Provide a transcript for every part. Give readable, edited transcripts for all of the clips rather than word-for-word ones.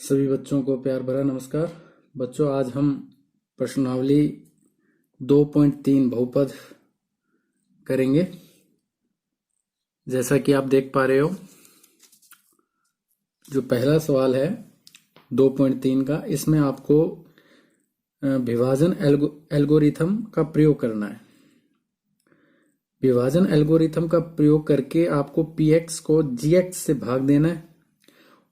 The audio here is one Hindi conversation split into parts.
सभी बच्चों को प्यार भरा नमस्कार। बच्चों, आज हम प्रश्नावली 2.3 बहुपद करेंगे। जैसा कि आप देख पा रहे हो, जो पहला सवाल है 2.3 का, इसमें आपको विभाजन एल्गोरिथम का प्रयोग करना है। विभाजन एल्गोरिथम का प्रयोग करके आपको px को gx से भाग देना है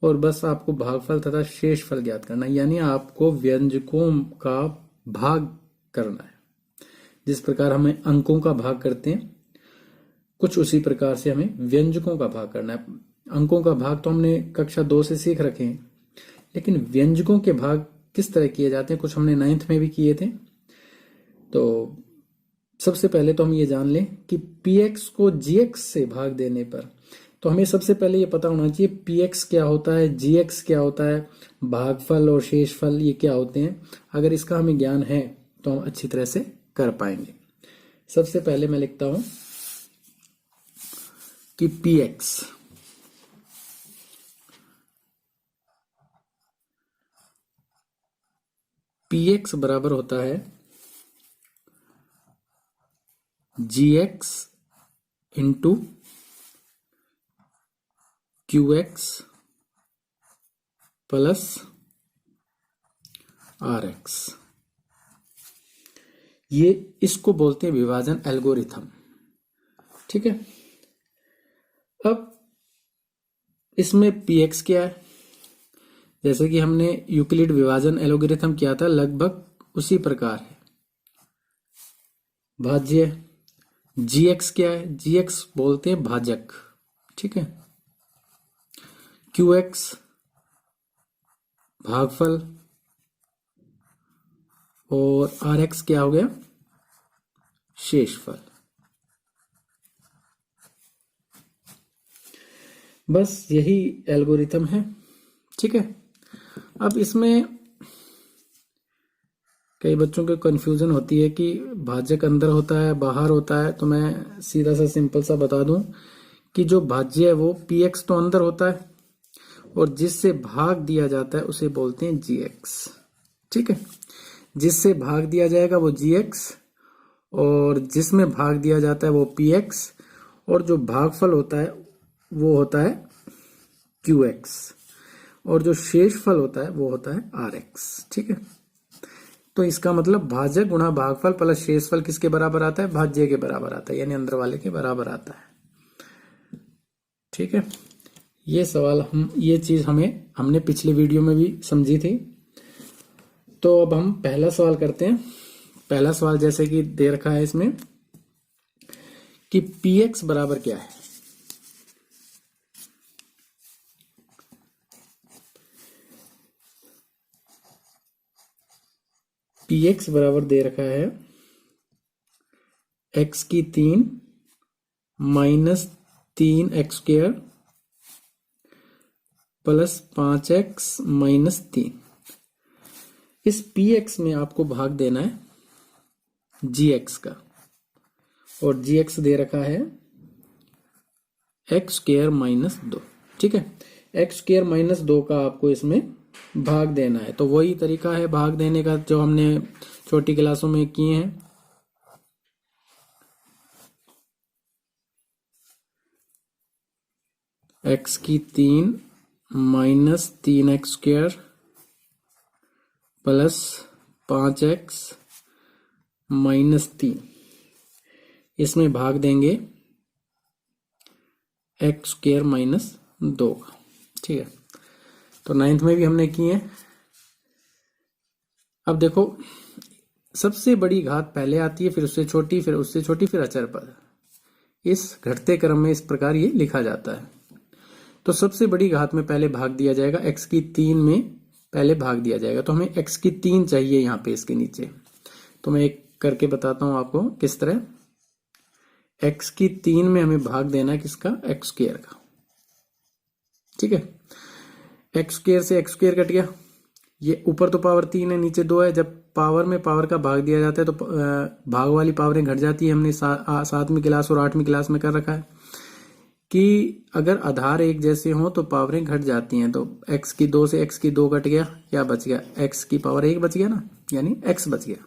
और बस आपको भागफल तथा शेषफल ज्ञात करना है, यानी आपको व्यंजकों का भाग करना है। जिस प्रकार हमें अंकों का भाग करते हैं, कुछ उसी प्रकार से हमें व्यंजकों का भाग करना है। अंकों का भाग तो हमने कक्षा 2 से सीख रखे हैं, लेकिन व्यंजकों के भाग किस तरह किए जाते हैं कुछ हमने 9th में भी किए थे। तो सबसे पहले तो हम ये जान लें कि px को gx से भाग देने पर, तो हमें सबसे पहले ये पता होना चाहिए px क्या होता है, gx क्या होता है, भागफल और शेषफल ये क्या होते हैं। अगर इसका हमें ज्ञान है तो हम अच्छी तरह से कर पाएंगे। सबसे पहले मैं लिखता हूं कि px बराबर होता है gx into qx plus rx। ये इसको बोलते हैं विभाजन एल्गोरिथम। ठीक है, अब इसमें px क्या है, जैसे कि हमने यूक्लिड विभाजन एल्गोरिथम किया था, लगभग उसी प्रकार है। भाज्य gx क्या है, gx बोलते हैं भाजक। ठीक है, qx भागफल और rx क्या हो गया, शेषफल। बस यही एल्गोरिथम है। ठीक है, अब इसमें कई बच्चों को कंफ्यूजन होती है कि भाजक अंदर होता है बाहर होता है। तो मैं सीधा सा सिंपल सा बता दूं कि जो भाज्य है वो px तो अंदर होता है और जिससे भाग दिया जाता है उसे बोलते हैं gx। ठीक है, जिससे भाग दिया जाएगा वो gx और जिसमें भाग दिया जाता है वो px और जो भागफल होता है वो होता है qx और जो शेषफल होता है वो होता है rx। ठीक है, तो इसका मतलब भाजक गुणा भागफल प्लस शेषफल किसके बराबर आता है, भाज्य के बराबर आता है, यानी अंदर वाले के बराबर आता है। ठीक है, ये चीज हमने पिछले वीडियो में भी समझी थी। तो अब हम पहला सवाल करते हैं। पहला सवाल जैसे कि दे रखा है इसमें कि px बराबर क्या है। px बराबर दे रखा है x की 3 minus 3x² plus 5x minus 3। इस px में आपको भाग देना है gx का और gx दे रखा है x² माइनस 2। ठीक है, x² माइनस 2 का आपको इसमें भाग देना है। तो वही तरीका है भाग देने का जो हमने छोटी क्लासों में किए हैं। x की 3 minus 3x² plus 5x minus 3, इसमें भाग देंगे x² माइनस 2 का। ठीक है, तो 9th में भी हमने किए हैं। अब देखो, सबसे बड़ी घात पहले आती है, फिर उससे छोटी, फिर उससे छोटी, फिर अचर पद। इस घटते क्रम में इस प्रकार ये लिखा जाता है। तो सबसे बड़ी घात में पहले भाग दिया जाएगा, x की 3 में पहले भाग दिया जाएगा। तो हमें x की 3 चाहिए यहाँ पे इसके नीचे। तो मैं एक करके बताता हूं आपको किस तरह। x की 3 में हमें भाग देना है किसका, x² का। ठीक है, x² से x² कट गया। ये ऊपर तो पावर 3 है, नीचे 2 है। जब पावर में पावर का भाग दिया जाता है तो भाग वाली पावरें घट जाती है। हमने 7वीं क्लास और 8वीं क्लास में कर रखा है। कि अगर आधार एक जैसे हो तो पावरें घट जाती हैं। तो x की 2 से x की 2 घट गया, क्या बच गया, x की पावर 1 बच गया ना, यानी x बच गया।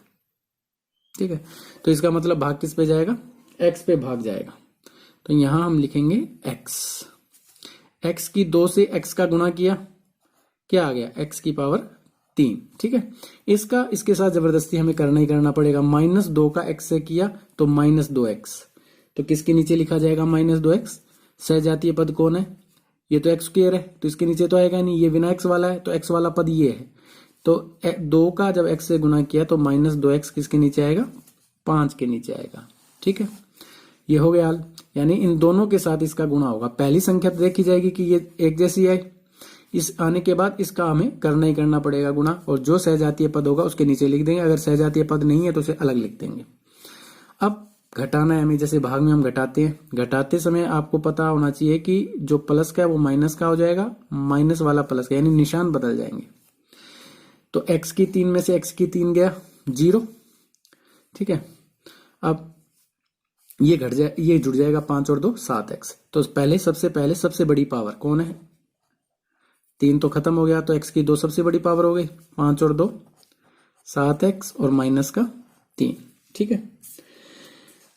ठीक है, तो इसका मतलब भाग किस पे जाएगा, x पे भाग जाएगा। तो यहां हम लिखेंगे x की 2 से x का गुणा किया, क्या आ गया, x की पावर 3। ठीक है, इसका इसके साथ जबरदस्ती हमें करना ही करना पड़ेगा। -2 का x से किया तो -2x, तो किसके नीचे लिखा जाएगा -2x, सहजातीय पद कौन है, ये तो x स्क्वायर है, तो इसके नीचे तो आएगा नहीं, ये बिना x वाला है, तो x वाला पद ये है। तो 2 का जब x से गुणा किया तो -2x किसके नीचे आएगा, 5 के नीचे आएगा। ठीक है, ये हो गया हल, यानी इन दोनों के साथ इसका गुणा होगा। पहली संख्या तो देखी जाएगी कि ये एक जैसी है, इस आने के बाद इसका हमें करना ही करना पड़ेगा गुणा, और जो सहजातीय पद होगा उसके नीचे लिख देंगे, अगर सहजातीय पद नहीं है तो उसे अलग लिख देंगे। अब घटाना है हमें, जैसे भाग में हम घटाते हैं, घटाते समय आपको पता होना चाहिए कि जो प्लस का है वो माइनस का हो जाएगा, माइनस वाला प्लस का, यानी निशान बदल जाएंगे। तो x की 3 में से x की 3 गया 0। ठीक है, अब ये घट जाए, ये जुड़ जाएगा 5 और 2 7x। तो पहले सबसे बड़ी पावर कौन है, 3 तो खत्म हो गया, तो x की 2 सबसे बड़ी पावर हो गई, 5 और 2 7x और माइनस का 3। ठीक है,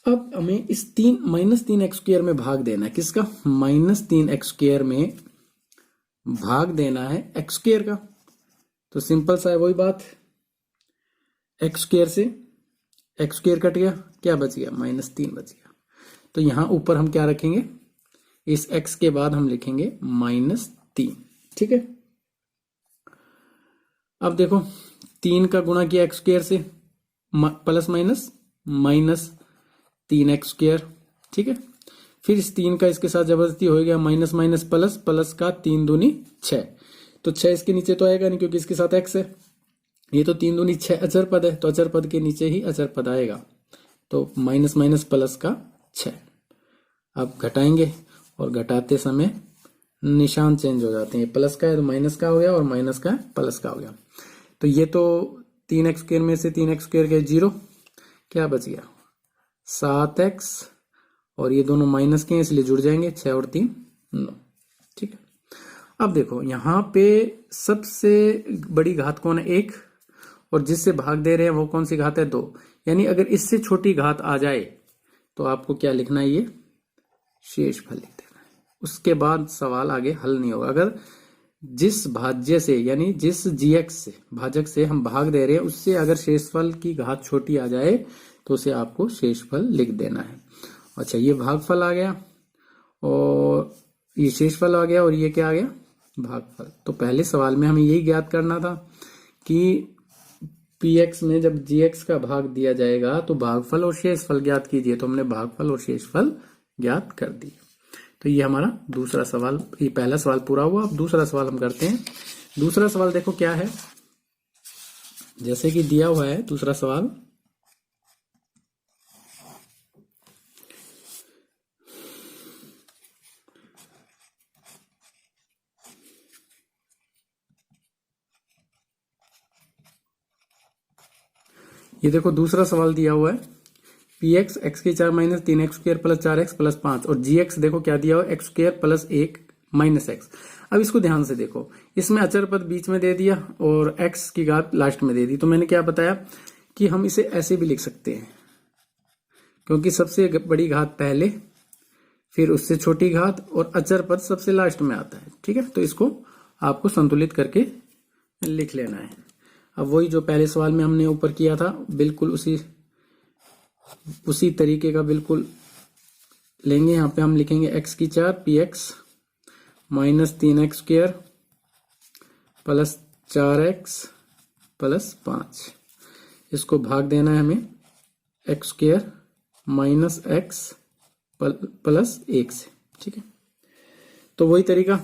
अब हमें इस -3x² में भाग देना है, किसका, -3x² में भाग देना है x² का। तो सिंपल सा है वही बात, x² से x² कट गया, क्या बच गया, -3 बच गया। तो यहां ऊपर हम क्या रखेंगे, इस x के बाद हम लिखेंगे -3। ठीक है, अब देखो 3 का गुणा किया x² से, प्लस माइनस -3x²। ठीक है, फिर इस 3 का इसके साथ जबरदस्ती हो गया, माइनस माइनस प्लस, प्लस का 3 दूनी 6, तो 6 इसके नीचे तो आएगा नहीं क्योंकि इसके साथ x है। ये तो 3 दूनी 6 अचर पद है, तो अचर पद के नीचे ही अचर पद आएगा, तो माइनस माइनस प्लस का 6। अब घटाएंगे, और घटाते समय निशान चेंज हो जाते हैं, प्लस का है तो माइनस का हो गया, और माइनस का है प्लस का हो गया। तो ये तो 3x² में से 3x² के 0, क्या बच गया, 7x, और ये दोनों माइनस के हैं इसलिए जुड़ जाएंगे, 6 और 3 9। ठीक है, अब देखो यहाँ पे सबसे बड़ी घात कौन है, 1, और जिससे भाग दे रहे हैं वो कौन सी घात है, 2। यानी अगर इससे छोटी घात आ जाए तो आपको क्या लिखना है, ये शेषफल लिख देना है, उसके बाद सवाल आगे हल नहीं होगा। अगर जिस भाज्य से, यानी जिस gx से, भाजक से हम भाग दे रहे हैं, उससे अगर शेषफल की घात छोटी आ जाए तो उसे आपको शेषफल लिख देना है। अच्छा, ये भागफल आ गया, और ये शेषफल आ गया, और ये क्या आ गया, भागफल। तो पहले सवाल में हमें यही ज्ञात करना था कि px में जब gx का भाग दिया जाएगा तो भागफल और शेषफल ज्ञात कीजिए, तो हमने भागफल और शेषफल ज्ञात कर दिए। तो ये हमारा दूसरा सवाल, ये पहला सवाल पूरा हुआ। अब दूसरा सवाल हम करते हैं। दूसरा सवाल देखो क्या है, जैसे कि दिया हुआ है दूसरा सवाल, ये देखो दूसरा सवाल दिया हुआ है, px x² minus 3x² plus 4x plus 5, और gx देखो क्या दिया हुआ है, x² प्लस 1 माइनस x। अब इसको ध्यान से देखो, इसमें अचर पद बीच में दे दिया और x की घात लास्ट में दे दी। तो मैंने क्या बताया कि हम इसे ऐसे भी लिख सकते हैं, क्योंकि सबसे बड़ी घात पहले, फिर उससे छोटी घात, और अचर पद सबसे लास्ट में आता है। ठीक है, तो इसको आपको संतुलित करके लिख लेना है। अब वही जो पहले सवाल में हमने ऊपर किया था, बिल्कुल उसी तरीके का बिल्कुल लेंगे। यहाँ पे हम लिखेंगे x4 px minus 3x² plus 4x plus 5, इसको भाग देना है हमें x² माइनस x प्लस 1 से। ठीक है, तो वही तरीका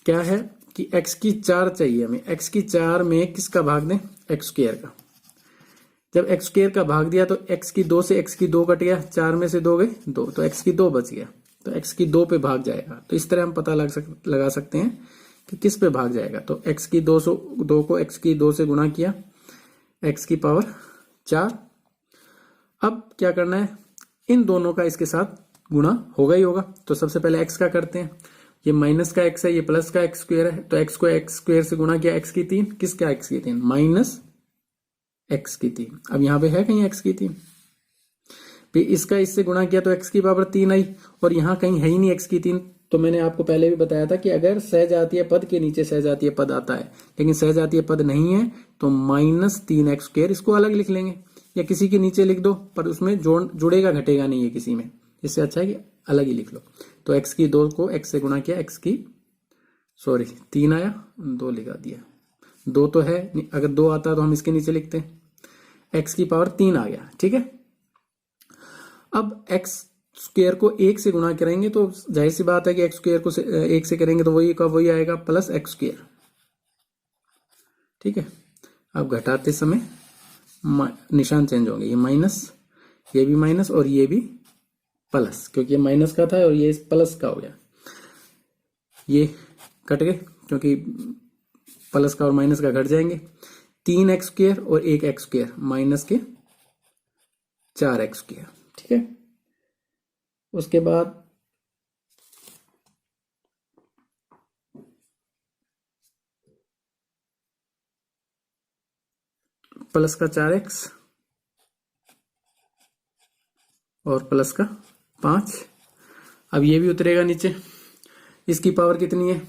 क्या है कि x4 चाहिए हमें, x4 में किसका भाग दें, x² का। जब x² का भाग दिया तो x2 से x2 कट गया, 4 में से 2 गए 2, तो x2 बच गया, तो x2 पे भाग जाएगा। तो इस तरह हम पता लगा सकते हैं कि किस पे भाग जाएगा। तो x2 को x2 से गुणा किया, x की पावर 4। अब क्या करना है, इन दोनों का इसके साथ गुणा होगा ही होगा। तो सबसे पहले एक्स का करते हैं, ये माइनस का एक्स है, ये प्लस का एक्स स्क्वायर है, तो एक्स को एक्स स्क्वायर से गुणा किया, एक्स की 3, किसका एक्स की 3, माइनस एक्स की 3। अब यहां पे है कहीं एक्स की 3, फिर इसका इससे गुणा किया तो एक्स की पावर 3 आई, और यहां कहीं है ही नहीं एक्स की 3। तो मैंने आपको पहले भी बताया था कि अगर सहजातीय पद के नीचे सहजातीय पद आता है लेकिन सहजातीय पद नहीं है तो -3x², इसको अलग लिख लेंगे या किसी के नीचे लिख दो, पर उसमें जुड़ेगा घटेगा नहीं है किसी में, इससे अच्छा है कि अलग ही लिख लो। तो x की 2 को x से गुणा किया, x की 3 आया, 2 लिखा दिया, 2 तो है, अगर 2 आता तो हम इसके नीचे लिखते हैं, x की पावर 3 आ गया। ठीक है, अब x स्क्वायर को 1 से गुणा करेंगे तो जाहिर सी बात है कि x स्क्वायर को 1 से करेंगे तो वही का वही आएगा, प्लस एक्स स्क्वायर। ठीक है, अब घटाते समय निशान चेंज होंगे, ये माइनस, ये भी माइनस और ये भी प्लस, क्योंकि ये माइनस का था और ये प्लस का हो गया, ये कट गए क्योंकि प्लस का और माइनस का घट जाएंगे। 3x² और 1x², माइनस के 4x²। ठीक है, उसके बाद प्लस का 4x और प्लस का 5। अब ये भी उतरेगा नीचे, इसकी पावर कितनी है,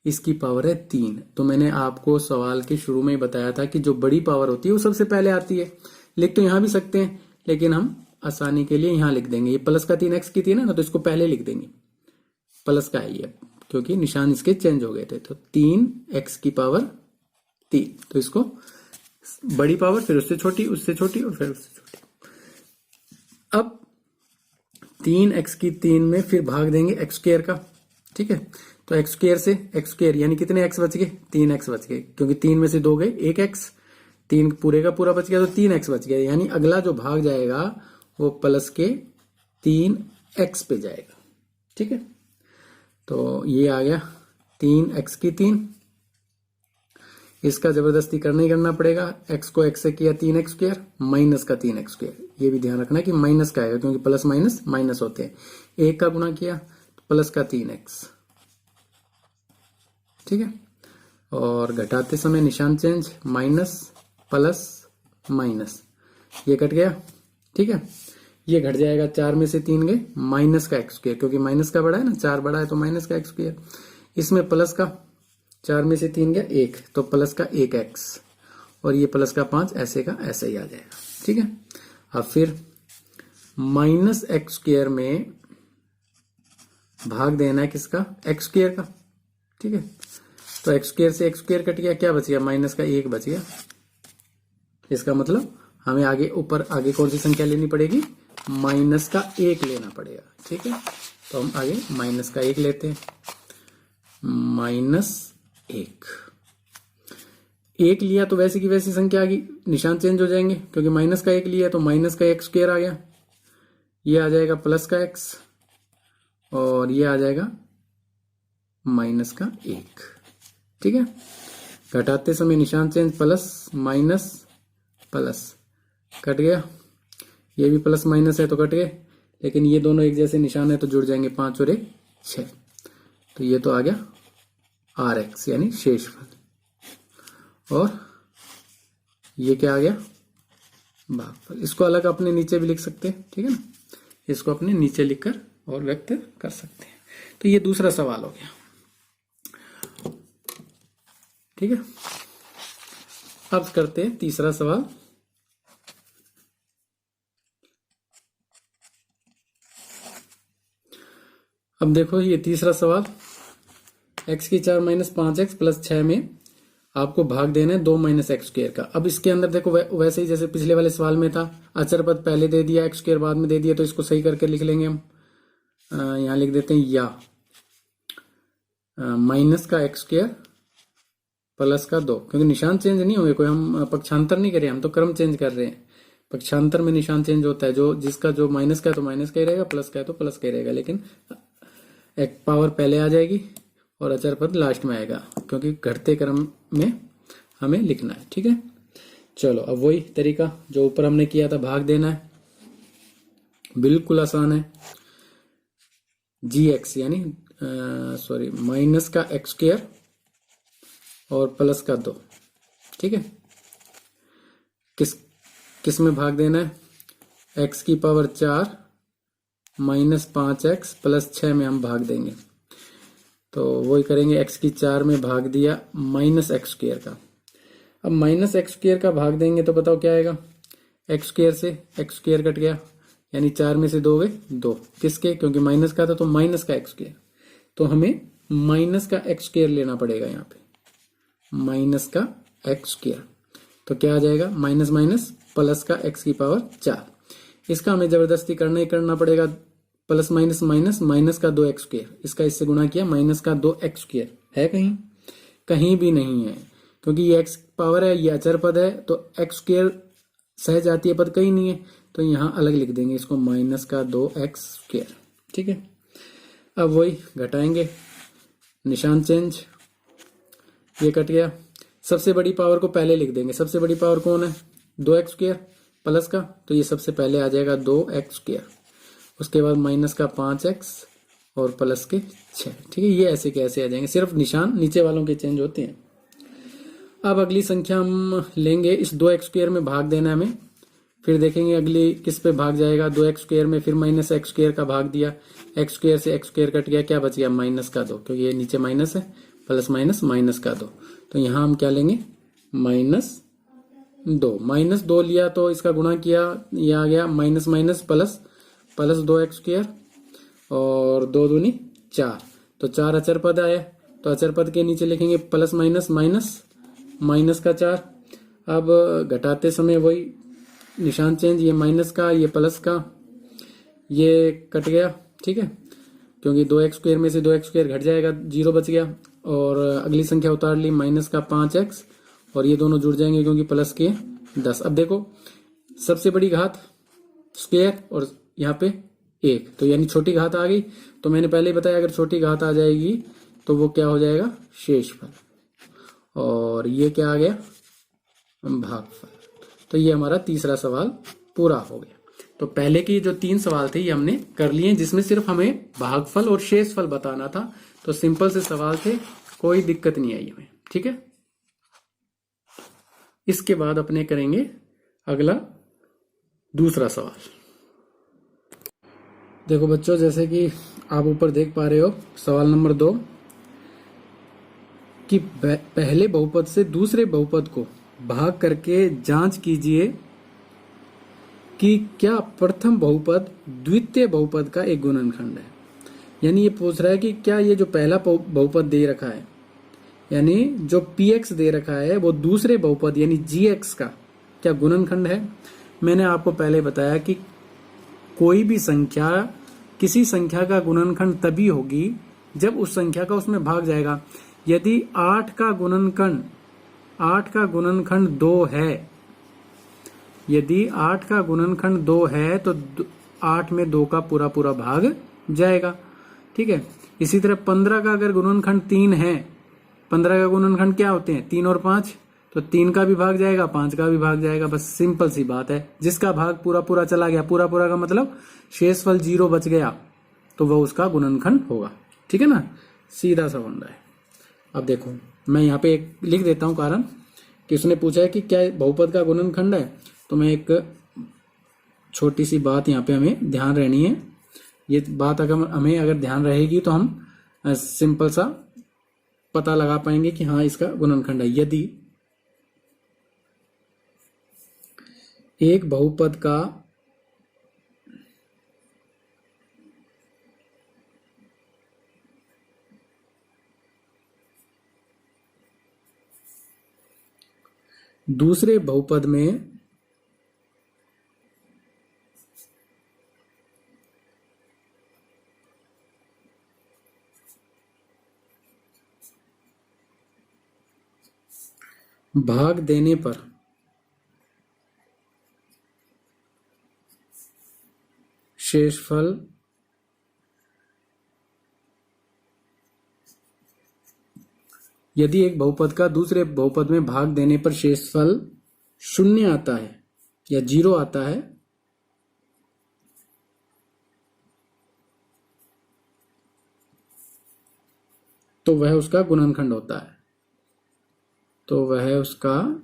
इसकी पावर है 3। तो मैंने आपको सवाल के शुरू में ही बताया था कि जो बड़ी पावर होती है वो सबसे पहले आती है। लिख तो यहां भी सकते हैं लेकिन हम आसानी के लिए यहां लिख देंगे, ये प्लस का 3x की थी ना, तो इसको पहले लिख देंगे, प्लस का है ये, क्योंकि निशान इसके चेंज हो गए थे। तो 3x की पावर 3, तो इसको बड़ी पावर, फिर उससे छोटी, उससे छोटी और फिर उससे छोटी। अब 3x की 3 में फिर भाग देंगे x² का। ठीक है, तो x² से x² यानी कितने x बच गए, 3x बच गए, क्योंकि 3 में से 2 गए, 1x, 3 पूरे का पूरा बच गया तो 3x बच गया, यानी अगला जो भाग जाएगा वो प्लस के 3x पे जाएगा। ठीक है, तो ये आ गया 3x की 3, इसका जबरदस्ती करना ही करना पड़ेगा, x को x से किया 3x², माइनस का 3x², ये भी ध्यान रखना कि माइनस का आएगा क्योंकि प्लस माइनस माइनस होते हैं। 1 का गुणा किया तो प्लस का 3x। ठीक है, और घटाते समय निशान चेंज, माइनस प्लस माइनस, ये कट गया। ठीक है, ये घट जाएगा, 4 में से 3 गए, माइनस का x², क्योंकि माइनस का बड़ा है ना, 4 बड़ा है तो माइनस का x², इसमें प्लस का 4 में से 3 गया 1, तो प्लस का 1x, और ये प्लस का 5, ऐसे का ऐसे ही आ जाएगा। ठीक है, अब फिर -x² में भाग देना है किसका, x² का। ठीक है, तो x² से x² कट गया, क्या बच गया, माइनस का 1 बच गया। इसका मतलब हमें आगे ऊपर आगे कौन सी संख्या लेनी पड़ेगी, माइनस का 1 लेना पड़ेगा। ठीक है, तो हम आगे माइनस का 1 लेते हैं, -1 लिया तो वैसे की वैसी संख्या आ गई, निशान चेंज हो जाएंगे क्योंकि माइनस का 1 लिया तो माइनस का x² आ गया, ये आ जाएगा प्लस का x और ये आ जाएगा माइनस का 1। ठीक है, घटाते समय निशान change, plus minus plus, cut गया, ये भी प्लस माइनस है तो कट गए, लेकिन ये दोनों एक जैसे निशान है तो जुड़ जाएंगे, 5 और 1 6, तो ये तो आ गया RX यानी शेषफल, और ये क्या आ गया, भागफल। इसको अलग अपने नीचे भी लिख सकते हैं। ठीक है ना, इसको अपने नीचे लिखकर और व्यक्त कर सकते हैं। तो ये दूसरा सवाल हो गया। ठीक है, अब करते हैं तीसरा सवाल। अब देखो ये तीसरा सवाल, x की 4 - 5x + 6 में आपको भाग देना है 2 - x² का। अब इसके अंदर देखो वैसे ही जैसे पिछले वाले सवाल में था, अचर पद पहले दे दिया, x² बाद में दे दिया, तो इसको सही करके लिख लेंगे हम। यहां लिख देते हैं या माइनस का x² प्लस का 2, क्योंकि निशान चेंज नहीं होंगे, कोई हम पक्षांतर नहीं करें, हम तो क्रम चेंज कर रहे हैं। पक्षांतर में निशान चेंज होता है, जो जिसका जो माइनस का है तो माइनस का ही रहेगा, प्लस का है तो प्लस का ही रहेगा, लेकिन एक पावर पहले आ जाएगी और अचर पद लास्ट में आएगा, क्योंकि घटते क्रम में हमें लिखना है। ठीक है, चलो अब वही तरीका जो ऊपर हमने किया था, भाग देना है, बिल्कुल आसान है। जी एक्स यानी सॉरी माइनस का एक्स स्क्वायर और प्लस का 2। ठीक है, किस किस में भाग देना है? एक्स की पावर 4 माइनस 5x प्लस 6 में हम भाग देंगे। तो वही करेंगे, एक्स की 4 में भाग दिया माइनस एक्स स्क्वायर का। अब माइनस एक्स स्क्वायर का भाग देंगे तो बताओ क्या आएगा? एक्स स्क्वायर से एक्स स्क्वायर कट गया, यानी 4 में से 2 गए 2। किसके? क्योंकि माइनस का था तो माइनस का एक्स स्क्वायर। तो हमें माइनस का एक्स स्क्वायर लेना पड़ेगा यहाँ पे, माइनस का एक्स स्क्वायर। तो क्या आ जाएगा? माइनस माइनस प्लस का एक्स की पावर 4। इसका हमें जबरदस्ती करना ही करना पड़ेगा, प्लस माइनस माइनस माइनस का 2 एक्स स्क्वायर, इसका इससे गुणा किया, माइनस का 2 एक्स स्क्वायर है कहीं? कहीं भी नहीं है, क्योंकि ये एक्स पावर है, ये अचर पद है, तो एक्स स्क्वायर सहजातीय पद कहीं नहीं है, तो यहाँ अलग लिख देंगे इसको, माइनस का 2 एक्स स्क्वायर। ठीक है, अब वही घटाएंगे, निशान चेंज, ये कट गया। सबसे बड़ी पावर को पहले लिख देंगे। सबसे बड़ी पावर कौन है? 2 एक्स स्क्वायर प्लस का, तो ये सबसे पहले आ जाएगा 2 एक्स स्क्वायर। उसके बाद माइनस का 5x और प्लस के 6। ठीक है, ये ऐसे कैसे आ जाएंगे? सिर्फ निशान नीचे वालों के चेंज होते हैं। अब अगली संख्या हम लेंगे, इस 2 एक्स स्क्वायर में भाग देना है हमें। फिर देखेंगे अगली किस पे भाग जाएगा, 2 एक्स स्क्वायर में, फिर माइनस एक्स स्क्वायर का भाग दिया, एक्स स्क्वायर से एक्स स्क्वायर कट गया, क्या बच गया? माइनस का 2, क्योंकि ये नीचे माइनस है, प्लस माइनस माइनस का 2। तो यहाँ हम क्या लेंगे? -2। -2 लिया तो इसका गुणा किया, ये आ गया minus minus plus, plus 2 x square और 2 दूनी 4, तो 4 अचर पद आया। तो अचर पद के नीचे लिखेंगे प्लस माइनस माइनस, माइनस का 4। अब घटाते समय वही निशान चेंज, ये माइनस का, ये प्लस का, ये कट गया। ठीक है, क्योंकि 2 एक्स स्क्वायर में से 2 एक्स स्क्वायर घट जाएगा, 0 बच गया। और अगली संख्या उतार ली, माइनस का 5x, और ये दोनों जुड़ जाएंगे क्योंकि प्लस के 10। अब देखो, सबसे बड़ी घात स्क्वायर और यहाँ पे 1, तो यानी छोटी घात आ गई। तो मैंने पहले ही बताया, अगर छोटी घात आ जाएगी तो वो क्या हो जाएगा? शेषफल। और ये क्या आ गया? भागफल। तो ये हमारा तीसरा सवाल पूरा हो गया। तो पहले की जो 3 सवाल थे ये हमने कर लिए, जिसमें सिर्फ हमें भागफल और शेषफल बताना था। तो सिंपल से सवाल थे, कोई दिक्कत नहीं आई हमें। ठीक है, इसके बाद अपने करेंगे अगला दूसरा सवाल। देखो बच्चों, जैसे कि आप ऊपर देख पा रहे हो, सवाल नंबर 2 कि पहले बहुपद से दूसरे बहुपद को भाग करके जांच कीजिए कि क्या प्रथम बहुपद द्वितीय बहुपद का एक गुणनखंड है। यानी ये पूछ रहा है कि क्या ये जो पहला बहुपद दे रखा है, यानी जो px दे रखा है, वो दूसरे बहुपद यानी gx का क्या गुणनखंड है। मैंने आपको पहले बताया कि कोई भी संख्या किसी संख्या का गुणनखंड तभी होगी जब उस संख्या का उसमें भाग जाएगा। यदि 8 का गुणनखंड 2 है, यदि 8 का गुणनखंड 2 है तो 8 में 2 का पूरा पूरा भाग जाएगा। ठीक है, इसी तरह 15 का अगर गुणनखंड 3 है, 15 का गुणनखंड क्या होते हैं? 3 और 5, तो 3 का भी भाग जाएगा, 5 का भी भाग जाएगा। बस सिंपल सी बात है, जिसका भाग पूरा पूरा चला गया, पूरा पूरा का मतलब शेषफल 0 बच गया, तो वह उसका गुणनखंड होगा। ठीक है ना, सीधा सा बन रहा है। अब देखो, मैं यहाँ पे एक लिख देता हूँ कारण कि उसने पूछा है कि क्या बहुपद का गुणनखंड है। तो मैं एक छोटी सी बात यहाँ पे हमें ध्यान रहनी है। ये बात अगर हमें ध्यान रहेगी तो हम सिंपल सा पता लगा पाएंगे कि हाँ इसका गुणनखंड है। यदि एक बहुपद का दूसरे बहुपद में भाग देने पर शेषफल यदि एक बहुपद का दूसरे बहुपद में भाग देने पर शेषफल 0 आता है या 0 आता है, तो वह उसका गुणनखंड होता है। तो वह उसका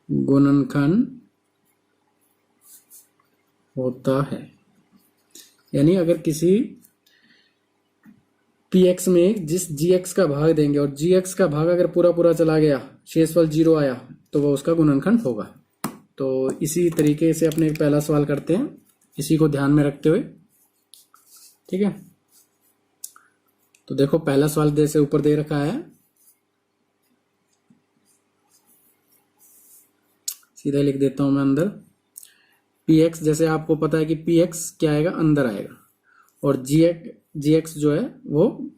गुणनखंड होता है। यानी अगर किसी px में जिस gx का भाग देंगे और gx का भाग अगर पूरा पूरा चला गया, शेषफल 0 आया, तो वह उसका गुणनखंड होगा। तो इसी तरीके से अपने पहला सवाल करते हैं, इसी को ध्यान में रखते हुए। ठीक है, तो देखो पहला सवाल जैसे ऊपर दे रखा है, सीधा लिख देता हूं मैं अंदर। px जैसे आपको पता है कि px क्या आएगा, अंदर आएगा, और gx जो है वो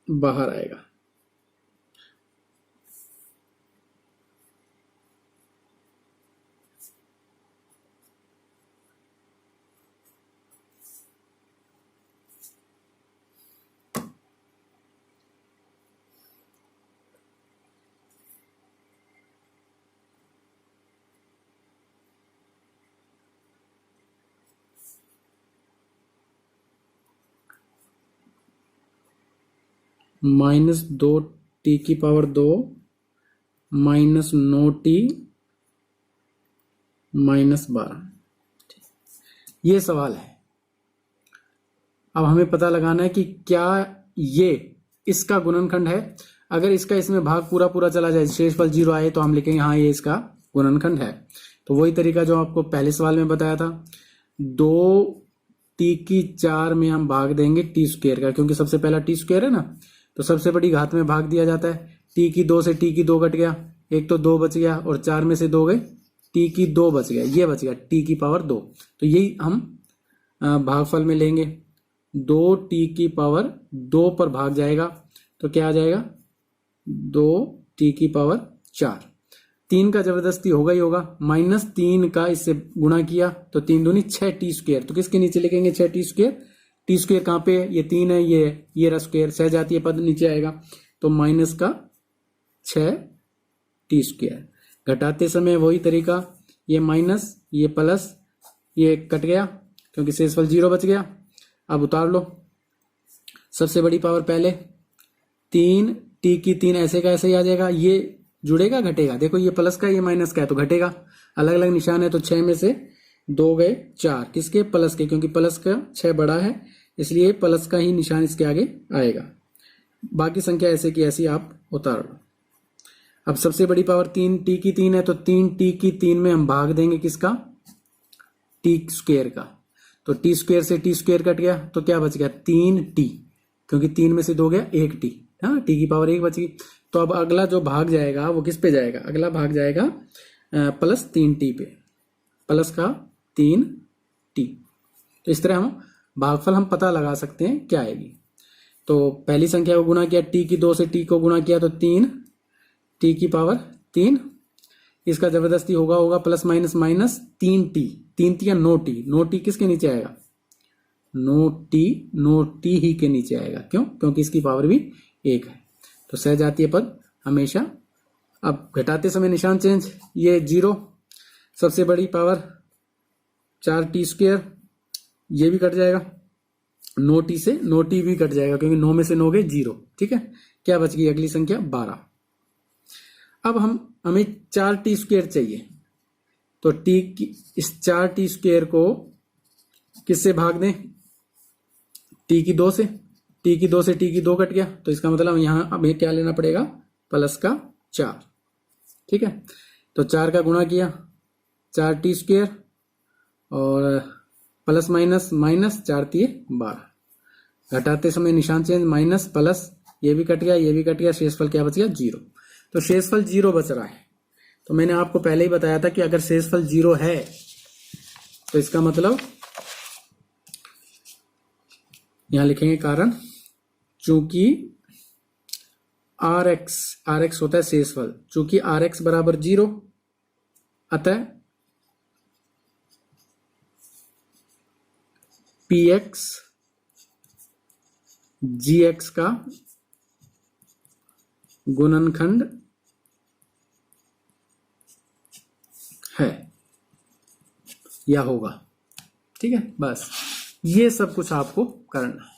बाहर आएगा। -2t⁻2 -9t -12, ये सवाल है। अब हमें पता लगाना है कि क्या ये इसका गुणनखंड है। अगर इसका इसमें भाग पूरा पूरा चला जाए, शेषफल 0 आए, तो हम लिखेंगे हाँ ये इसका गुणनखंड है। तो वही तरीका जो आपको पहले सवाल में बताया था, 2t⁴ में हम भाग देंगे t² का, क्योंकि सबसे पहला t² है ना, तो सबसे बड़ी घात में भाग दिया जाता है। t⁵ से t⁵ कट गया, एक तो 2 बच गया, और 4 में से 2 गए, t⁵ बच गया, ये बच गया t⁻2। तो यही हम भागफल में लेंगे। 2t⁻2 पर भाग जाएगा तो क्या आ जाएगा, 2t⁴। 3 का जबरदस्ती होगा ही होगा, -3 का इससे गुणा किया तो 3 दूनी 6t²। तो किसके नीचे लिखेंगे 6t²? t² कहाँ पे है, ये 3 है, ये रहा स्क्वायर, सहजातीय पद नीचे आएगा, तो -6t²। घटाते समय वही तरीका, ये माइनस, ये प्लस, ये कट गया क्योंकि शेषफल 0 बच गया। अब उतार लो, सबसे बड़ी पावर पहले, 3t⁵ ऐसे का ऐसे ही आ जाएगा। ये जुड़ेगा घटेगा, देखो ये प्लस का ये माइनस का है तो घटेगा, अलग अलग निशान है, तो 6 में से 2 गए 4, किसके, प्लस के, क्योंकि प्लस का 6 बड़ा है, इसलिए प्लस का ही निशान इसके आगे आएगा। बाकी संख्या ऐसे की ऐसी आप उतार लो। अब सबसे बड़ी पावर 3t⁵ है, तो 3t⁵ में हम भाग देंगे किसका, t² का। तो t² से t² कट गया तो क्या बच गया, 3t, क्योंकि 3 में से 2 गया 1t, हाँ, t⁻1 बच गई। तो अब अगला जो भाग जाएगा वो किस पे जाएगा, अगला भाग जाएगा +3t पे, प्लस का 3t। तो इस तरह हम भागफल हम पता लगा सकते हैं क्या आएगी। तो पहली संख्या को गुणा किया, t⁵ से t को गुणा किया तो 3t⁻3, इसका जबरदस्ती होगा plus minus minus 3t, 3t या 9t, 9t किसके नीचे आएगा, 9t ही के नीचे आएगा। क्यों, क्योंकि इसकी पावर भी 1 है। तो सहजातीय पद हमेशा, अब घटाते समय निशान चेंज, ये 0, सबसे बड़ी पावर 4t², ये भी कट जाएगा, 9t से 9t भी कट जाएगा, क्योंकि 9 में से 9 गए 0। ठीक है, क्या बच गई अगली संख्या 12। अब हमें 4t² चाहिए, तो इस 4t² को किससे भाग दें, t⁵ से, t⁵ से t⁵ कट गया, तो इसका मतलब यहां हमें क्या लेना पड़ेगा, प्लस का 4। ठीक है, तो 4 का गुणा किया, 4t² और प्लस माइनस माइनस, 4×3 12। घटाते समय निशान चेंज, माइनस प्लस, ये भी कट गया, ये भी कट गया, शेषफल क्या बच गया, 0। तो शेषफल 0 बच रहा है। तो मैंने आपको पहले ही बताया था कि अगर शेषफल 0 है तो इसका मतलब, यहां लिखेंगे कारण, चूंकि RX होता है शेषफल, चूंकि RX बराबर 0, अतः PX GX का गुणनखंड है या होगा। ठीक है, बस। ये सब कुछ आपको करना है।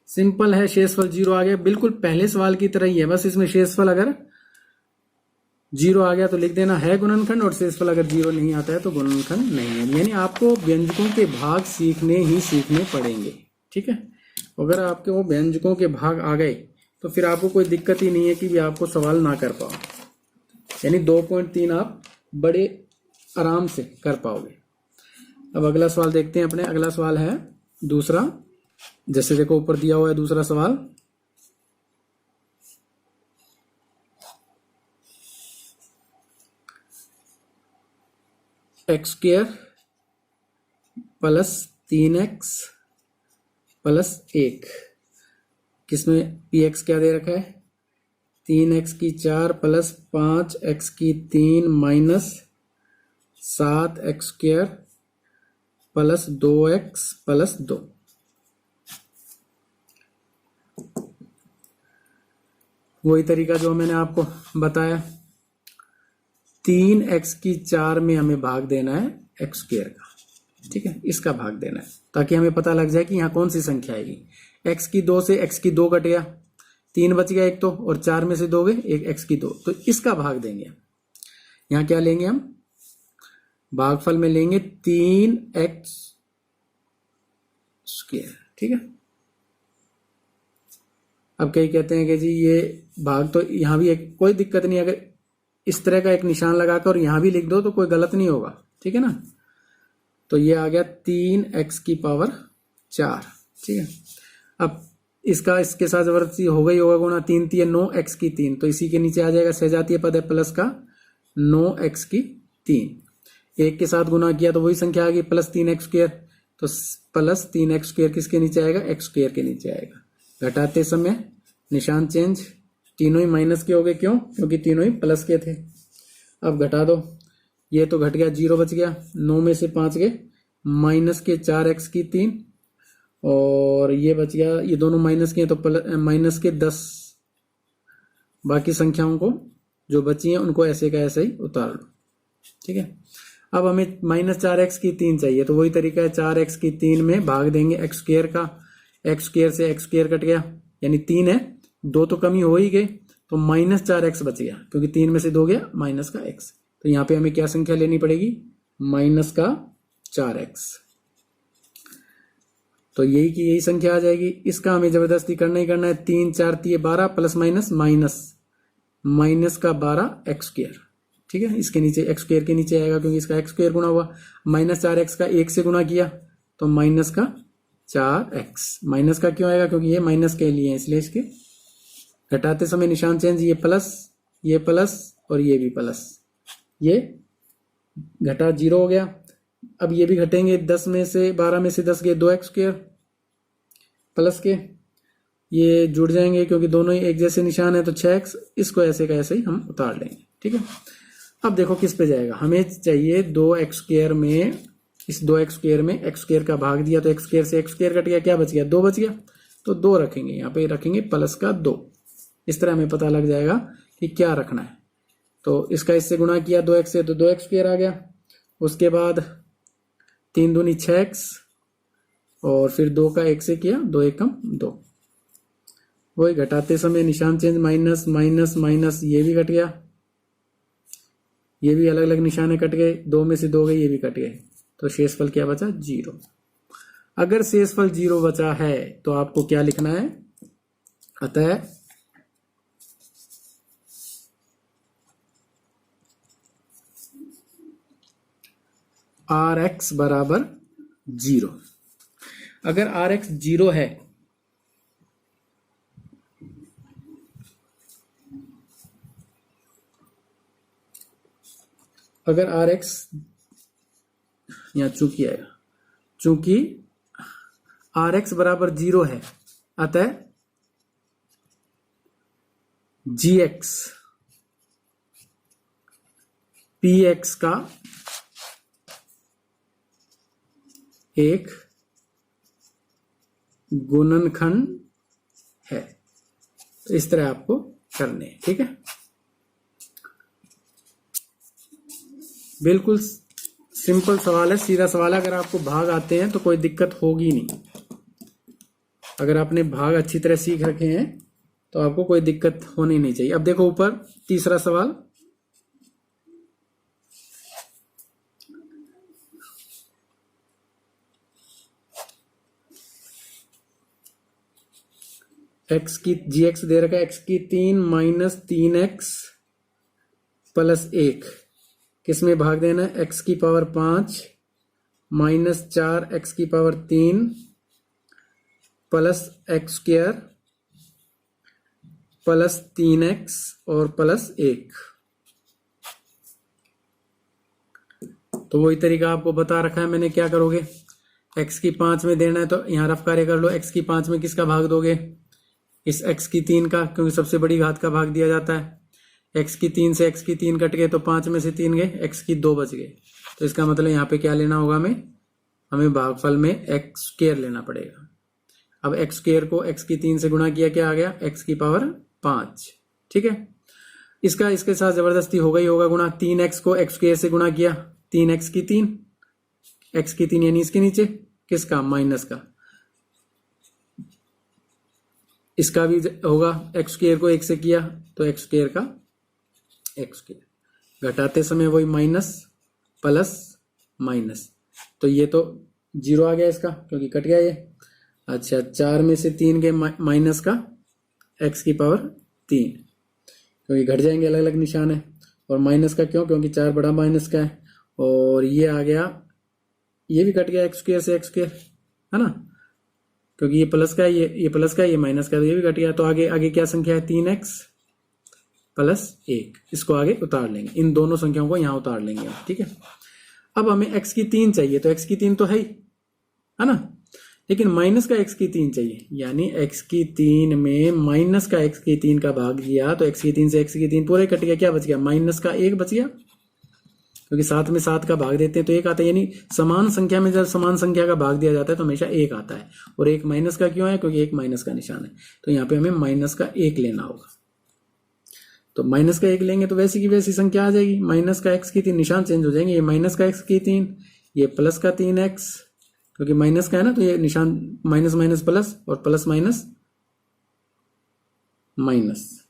सिंपल है, शेषफल 0 आ गया, बिल्कुल पहले सवाल की तरह ही है, बस इसमें शेषफल अगर 0 आ गया तो लिख देना है गुणनखंड, और शेषफल अगर 0 नहीं आता है तो गुणनखंड नहीं है। यानी आपको व्यंजकों के भाग सीखने पड़ेंगे, ठीक है। अगर आपके वो व्यंजकों के भाग आ गए तो फिर आपको कोई दिक्कत ही नहीं है कि भी आपको सवाल ना कर पाओ, यानी 2.3 आप बड़े आराम से कर पाओगे। अब अगला सवाल देखते हैं अपने। अगला सवाल है दूसरा, जैसे देखो ऊपर दिया हुआ है दूसरा सवाल। X square plus 3x plus 1, किसमें पी एक्स क्या दे रखा है, 3x की 4 प्लस 5x की 3 minus 7x square plus 2x plus 2। वही तरीका जो मैंने आपको बताया, 3x की 4 में हमें भाग देना है x स्क्वायर का, ठीक है, इसका भाग देना है ताकि हमें पता लग जाए कि यहाँ कौन सी संख्या आएगी। x की 2 से x की 2 कट गया, 3 बच गया एक तो, और 4 में से 2 गए, एक x की 2, तो इसका भाग देंगे। यहाँ क्या लेंगे हम, भागफल में लेंगे 3x स्क्वायर, ठीक है। अब कई कहते हैं कि जी ये भाग तो यहाँ भी एक कोई दिक्कत नहीं, अगर इस तरह का एक निशान लगाकर और यहां भी लिख दो तो कोई गलत नहीं होगा, ठीक है ना। तो ये आ गया 3x की पावर 4, ठीक है। अब इसका इसके साथ जबरदस्ती हो गई होगा गुणा, 3 3 9x की 3, तो इसी के नीचे आ जाएगा सहजातीय पद है प्लस का 9x की 3, एक के साथ गुणा किया तो वही संख्या आ गई प्लस 3x स्क्वायर, तो प्लस 3x स्क्वायर किसके नीचे आएगा, x स्क्वायर के नीचे आएगा। घटाते समय निशान चेंज, तीनों ही माइनस के हो गए, क्यों, क्योंकि तीनों ही प्लस के थे। अब घटा दो, ये तो घट गया, 0 बच गया, 9 में से 5 गए, माइनस के 4x की 3, और ये बच गया, ये दोनों माइनस के हैं तो माइनस के 10। बाकी संख्याओं को जो बची हैं उनको ऐसे का ऐसे ही उतार लो, ठीक है। अब हमें माइनस 4x की 3 चाहिए, तो वही तरीका है, 4x की 3 में भाग देंगे x स्क्वायर का, x स्क्वायर से x स्क्वायर कट गया, यानी 3 है, 2 तो कमी हो ही गई, तो माइनस 4x बच गया, क्योंकि 3 में से 2 गया माइनस का x, तो यहाँ पे हमें क्या संख्या लेनी पड़ेगी, माइनस का 4x, तो यही की यही संख्या आ जाएगी। इसका हमें जबरदस्ती करना ही करना है, 3 4 3 12 प्लस माइनस माइनस माइनस का 12 एक्स स्क्वायर, ठीक है। इसके नीचे एक्स स्क्वायर के नीचे आएगा क्योंकि इसका एक्स स्क्वायर गुणा हुआ, माइनस 4x का 1 से गुणा किया तो माइनस का 4x, माइनस का क्यों आएगा, क्योंकि ये माइनस के लिए है, इसलिए इसके घटाते समय निशान चेंज, ये प्लस और ये भी प्लस, ये घटा 0 हो गया। अब ये भी घटेंगे, 10 में से 12 में से 10 गए, 2x स्क्वायर प्लस के ये जुड़ जाएंगे क्योंकि दोनों ही एक जैसे निशान है, तो 6x, इसको ऐसे का ऐसे ही हम उतार लेंगे, ठीक है। अब देखो किस पे जाएगा, हमें चाहिए 2x स्क्वायर में, इस 2x स्क्वायर में x स्क्वायर का भाग दिया तो x स्क्वायर से x स्क्वायर कट गया, क्या बच गया, 2 बच गया, तो 2 रखेंगे, यहाँ पे रखेंगे प्लस का 2। इस तरह हमें पता लग जाएगा कि क्या रखना है। तो इसका इससे गुणा किया 2x से, तो 2x स्क्वायर आ गया, उसके बाद 3 दूनी 6x, और फिर 2 का 1 से किया, 2 एकम 2, वही घटाते समय निशान चेंज, माइनस माइनस माइनस, ये भी कट गया, ये भी अलग अलग निशाने कट गए, 2 में से 2 गए, ये भी कट गए, तो शेषफल क्या बचा, 0। अगर शेषफल 0 बचा है तो आपको क्या लिखना है, अतः Rx बराबर 0। अगर Rx 0 है अगर Rx यहाँ चूंकि Rx बराबर 0 है, अतः Gx Px का एक गुणनखंड है। तो इस तरह आपको करने हैं, ठीक है। बिल्कुल सिंपल सवाल है, सीधा सवाल है। अगर आपको भाग आते हैं तो कोई दिक्कत होगी नहीं। अगर आपने भाग अच्छी तरह सीख रखे हैं तो आपको कोई दिक्कत होनी नहीं चाहिए। अब देखो ऊपर तीसरा सवाल, एक्स की जी एक्स दे रखा है, एक्स की 3 माइनस 3x प्लस 1 किस में भाग देना है, एक्स की पावर 5 माइनस 4x की power 3 plus x square plus 3x और प्लस 1। तो वही तरीका आपको बता रखा है मैंने। क्या करोगे, x की 5 में देना है तो यहां रफ कार्य कर लो। x की 5 में किसका भाग दोगे, इस x की 3 का, क्योंकि सबसे बड़ी घात का भाग दिया जाता है। x की 3 से x की 3 कट गए तो 5 में से 3 गए, x की 2 बच गए। तो इसका मतलब यहाँ पे क्या लेना होगा हमें भागफल में x स्क्वायर लेना पड़ेगा। अब x स्क्वायर को x की 3 से गुणा किया, क्या आ गया, x की पावर 5। ठीक है, इसका इसके साथ जबरदस्ती होगा ही होगा गुणा। 3x को x स्क्वायर से गुणा किया, 3x की 3, x की 3 यानी इसके नीचे किसका, माइनस का। इसका भी होगा, एक्स स्क्वायर को 1 से किया तो एक्स स्क्वायर का एक्स स्क्वायर, घटाते समय वही माइनस प्लस माइनस, तो ये तो 0 आ गया इसका, क्योंकि कट गया ये। अच्छा, 4 में से 3 गए माइनस का x की पावर 3, क्योंकि घट जाएंगे, अलग अलग निशान है। और माइनस का क्यों, क्योंकि 4 बड़ा माइनस का है। और ये आ गया, ये भी कट गया एक्स स्क्वायर से एक्स स्क्वायर, है ना, क्योंकि ये प्लस का है, ये प्लस का है, ये माइनस का है, तो ये भी कट गया। तो आगे आगे क्या संख्या है, 3x प्लस 1। इसको आगे उतार लेंगे, इन दोनों संख्याओं को यहाँ उतार लेंगे। ठीक है, अब हमें x की 3 चाहिए, तो x की 3 तो है ही, है ना, लेकिन माइनस का x की 3 चाहिए, यानी x की 3 में माइनस का x की 3 का भाग दिया तो x की 3 से x की 3 पूरे कट गया, क्या बच गया, माइनस का 1 बच गया, क्योंकि 7 में 7 का भाग देते हैं तो 1 आता है। यानी समान संख्या में जब समान संख्या का भाग दिया जाता है तो हमेशा 1 आता है। और 1 माइनस का क्यों है, क्योंकि 1 माइनस का निशान है, तो यहाँ पे हमें माइनस का 1 लेना होगा। तो माइनस का 1 लेंगे तो वैसी की वैसी संख्या आ जाएगी, माइनस का x की 3, निशान चेंज हो जाएंगे, ये माइनस का x की 3, ये प्लस का 3x, क्योंकि माइनस का है ना, तो ये निशान माइनस माइनस प्लस और प्लस माइनस माइनस।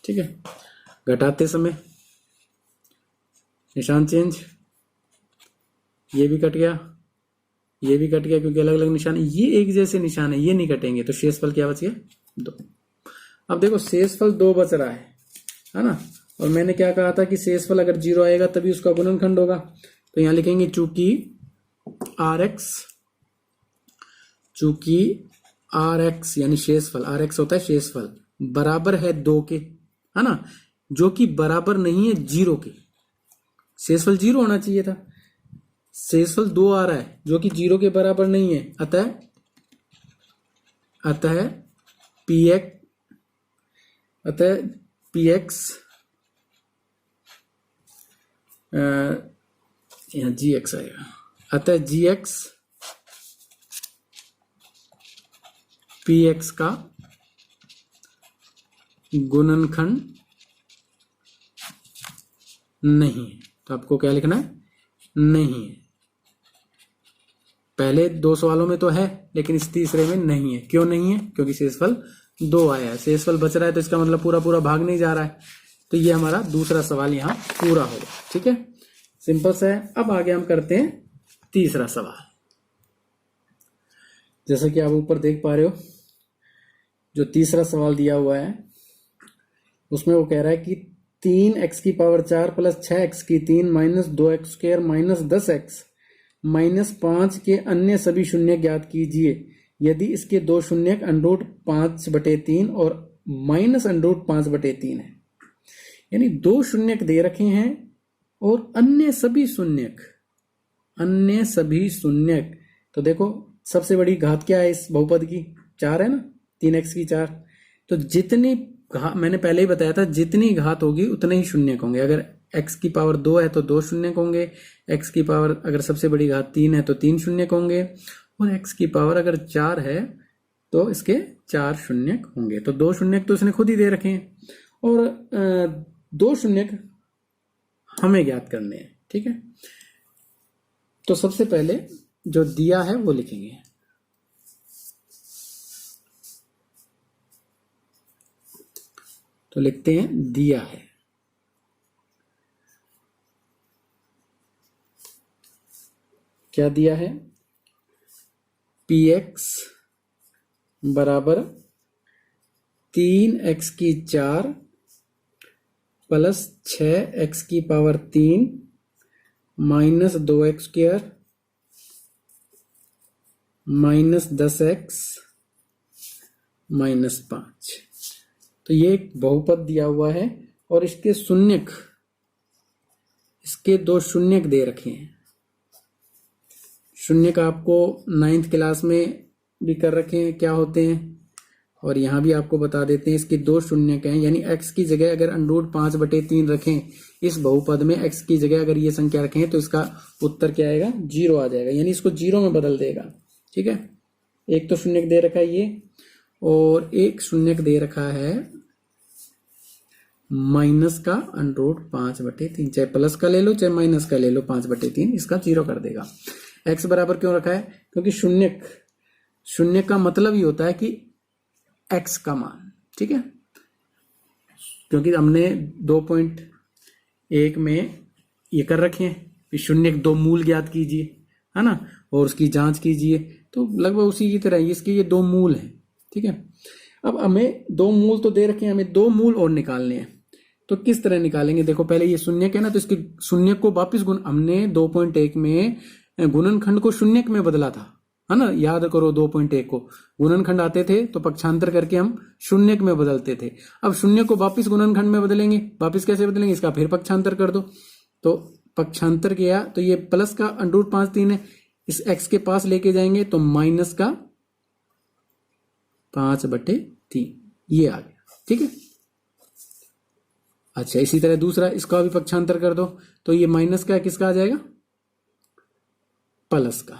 ठीक है, घटाते समय निशान चेंज, ये भी कट गया, ये भी कट गया, क्योंकि अलग अलग निशान, ये एक जैसे निशान है, ये नहीं कटेंगे, तो शेषफल क्या बच गया, 2। अब देखो शेषफल 2 बच रहा है ना, और मैंने क्या कहा था कि शेषफल अगर 0 आएगा तभी उसका गुणनखंड होगा। तो यहां लिखेंगे चूंकि rx यानी शेषफल, rx होता है शेषफल, बराबर है 2 के, है ना, जो कि बराबर नहीं है 0 के। शेषफल 0 होना चाहिए था, शेषफल 2 आ रहा है जो कि 0 के बराबर नहीं है। अतः px यहाँ gx आएगा, अतः gx px का गुणनखंड नहीं है। तो आपको क्या लिखना है, नहीं है। पहले 2 सवालों में तो है, लेकिन इस तीसरे में नहीं है। क्यों नहीं है, क्योंकि शेषफल 2 आया है, शेषफल बच रहा है, तो इसका मतलब पूरा पूरा भाग नहीं जा रहा है। तो ये हमारा दूसरा सवाल यहाँ पूरा होगा। ठीक है, सिंपल सा है। अब आगे हम करते हैं तीसरा सवाल। जैसा कि आप ऊपर देख पा रहे हो, जो तीसरा सवाल दिया हुआ है उसमें वो कह रहा है कि 3x की पावर 4 प्लस 6x की 3 minus 2x square minus 10x minus 5 के अन्य सभी शून्य ज्ञात कीजिए यदि इसके 2 शून्यक अंडरूट 5/3 और माइनस अंडरूट 5/3 है। यानी 2 शून्यक दे रखे हैं और अन्य सभी शून्यक, तो देखो सबसे बड़ी घात क्या है इस बहुपद की, 4 है ना, 3x की 4। तो जितनी मैंने पहले ही बताया था, जितनी घात होगी उतने ही शून्यक होंगे। अगर x की पावर 2 है तो 2 शून्यक होंगे, x की पावर अगर सबसे बड़ी घात 3 है तो 3 शून्यक होंगे, और x की पावर अगर 4 है तो इसके 4 शून्यक होंगे। तो 2 शून्यक तो इसने खुद ही दे रखे हैं और 2 शून्यक हमें ज्ञात करने हैं। ठीक है, तो सबसे पहले जो दिया है वो लिखेंगे। तो लिखते हैं दिया है। क्या दिया है? px बराबर 3x की 4 प्लस 6x की power 3 minus 2x square minus 10x minus 5। तो ये एक बहुपद दिया हुआ है और इसके शून्यक, इसके दो शून्यक दे रखे हैं। शून्यक आपको 9th क्लास में भी कर रखे हैं क्या होते हैं, और यहां भी आपको बता देते हैं। इसके दो शून्यक हैं, यानी x की जगह अगर √5/3 रखें इस बहुपद में, x की जगह अगर ये संख्या रखें तो इसका उत्तर क्या आएगा? 0 आ जाएगा, यानी इसको 0 में बदल देगा। ठीक है, एक तो शून्यक दे रखा है ये, और एक शून्यक दे रखा है माइनस का √5/3, चाहे प्लस का ले लो चाहे माइनस का ले लो, 5/3 इसका 0 कर देगा। x बराबर क्यों रखा है? क्योंकि शून्यक का मतलब ही होता है कि x का मान। ठीक है, क्योंकि हमने 2.1 में ये कर रखे हैं कि शून्यक दो मूल ज्ञात कीजिए, है ना, और उसकी जांच कीजिए। तो लगभग उसी की तरह इसके ये दो मूल हैं। ठीक है, अब हमें दो मूल तो दे रखे हैं, हमें दो मूल और निकालने हैं। तो किस तरह निकालेंगे? देखो, पहले ये शून्यक है ना, तो इसके शून्यक को वापिस हमने 2.1 में गुणनखंड को शून्यक में बदला था, है ना। याद करो, 2.1 को गुणनखंड आते थे तो पक्षांतर करके हम शून्यक में बदलते थे। अब शून्य को वापिस गुणनखंड में बदलेंगे, वापिस कैसे बदलेंगे? इसका फिर पक्षांतर कर दो। तो पक्षांतर किया तो ये प्लस का √5/3 है, इस x के पास लेके जाएंगे तो माइनस का 5/3 ये आ गया। ठीक है, अच्छा, इसी तरह दूसरा, इसका भी पक्षांतर कर दो तो ये माइनस का किसका आ जाएगा? प्लस का।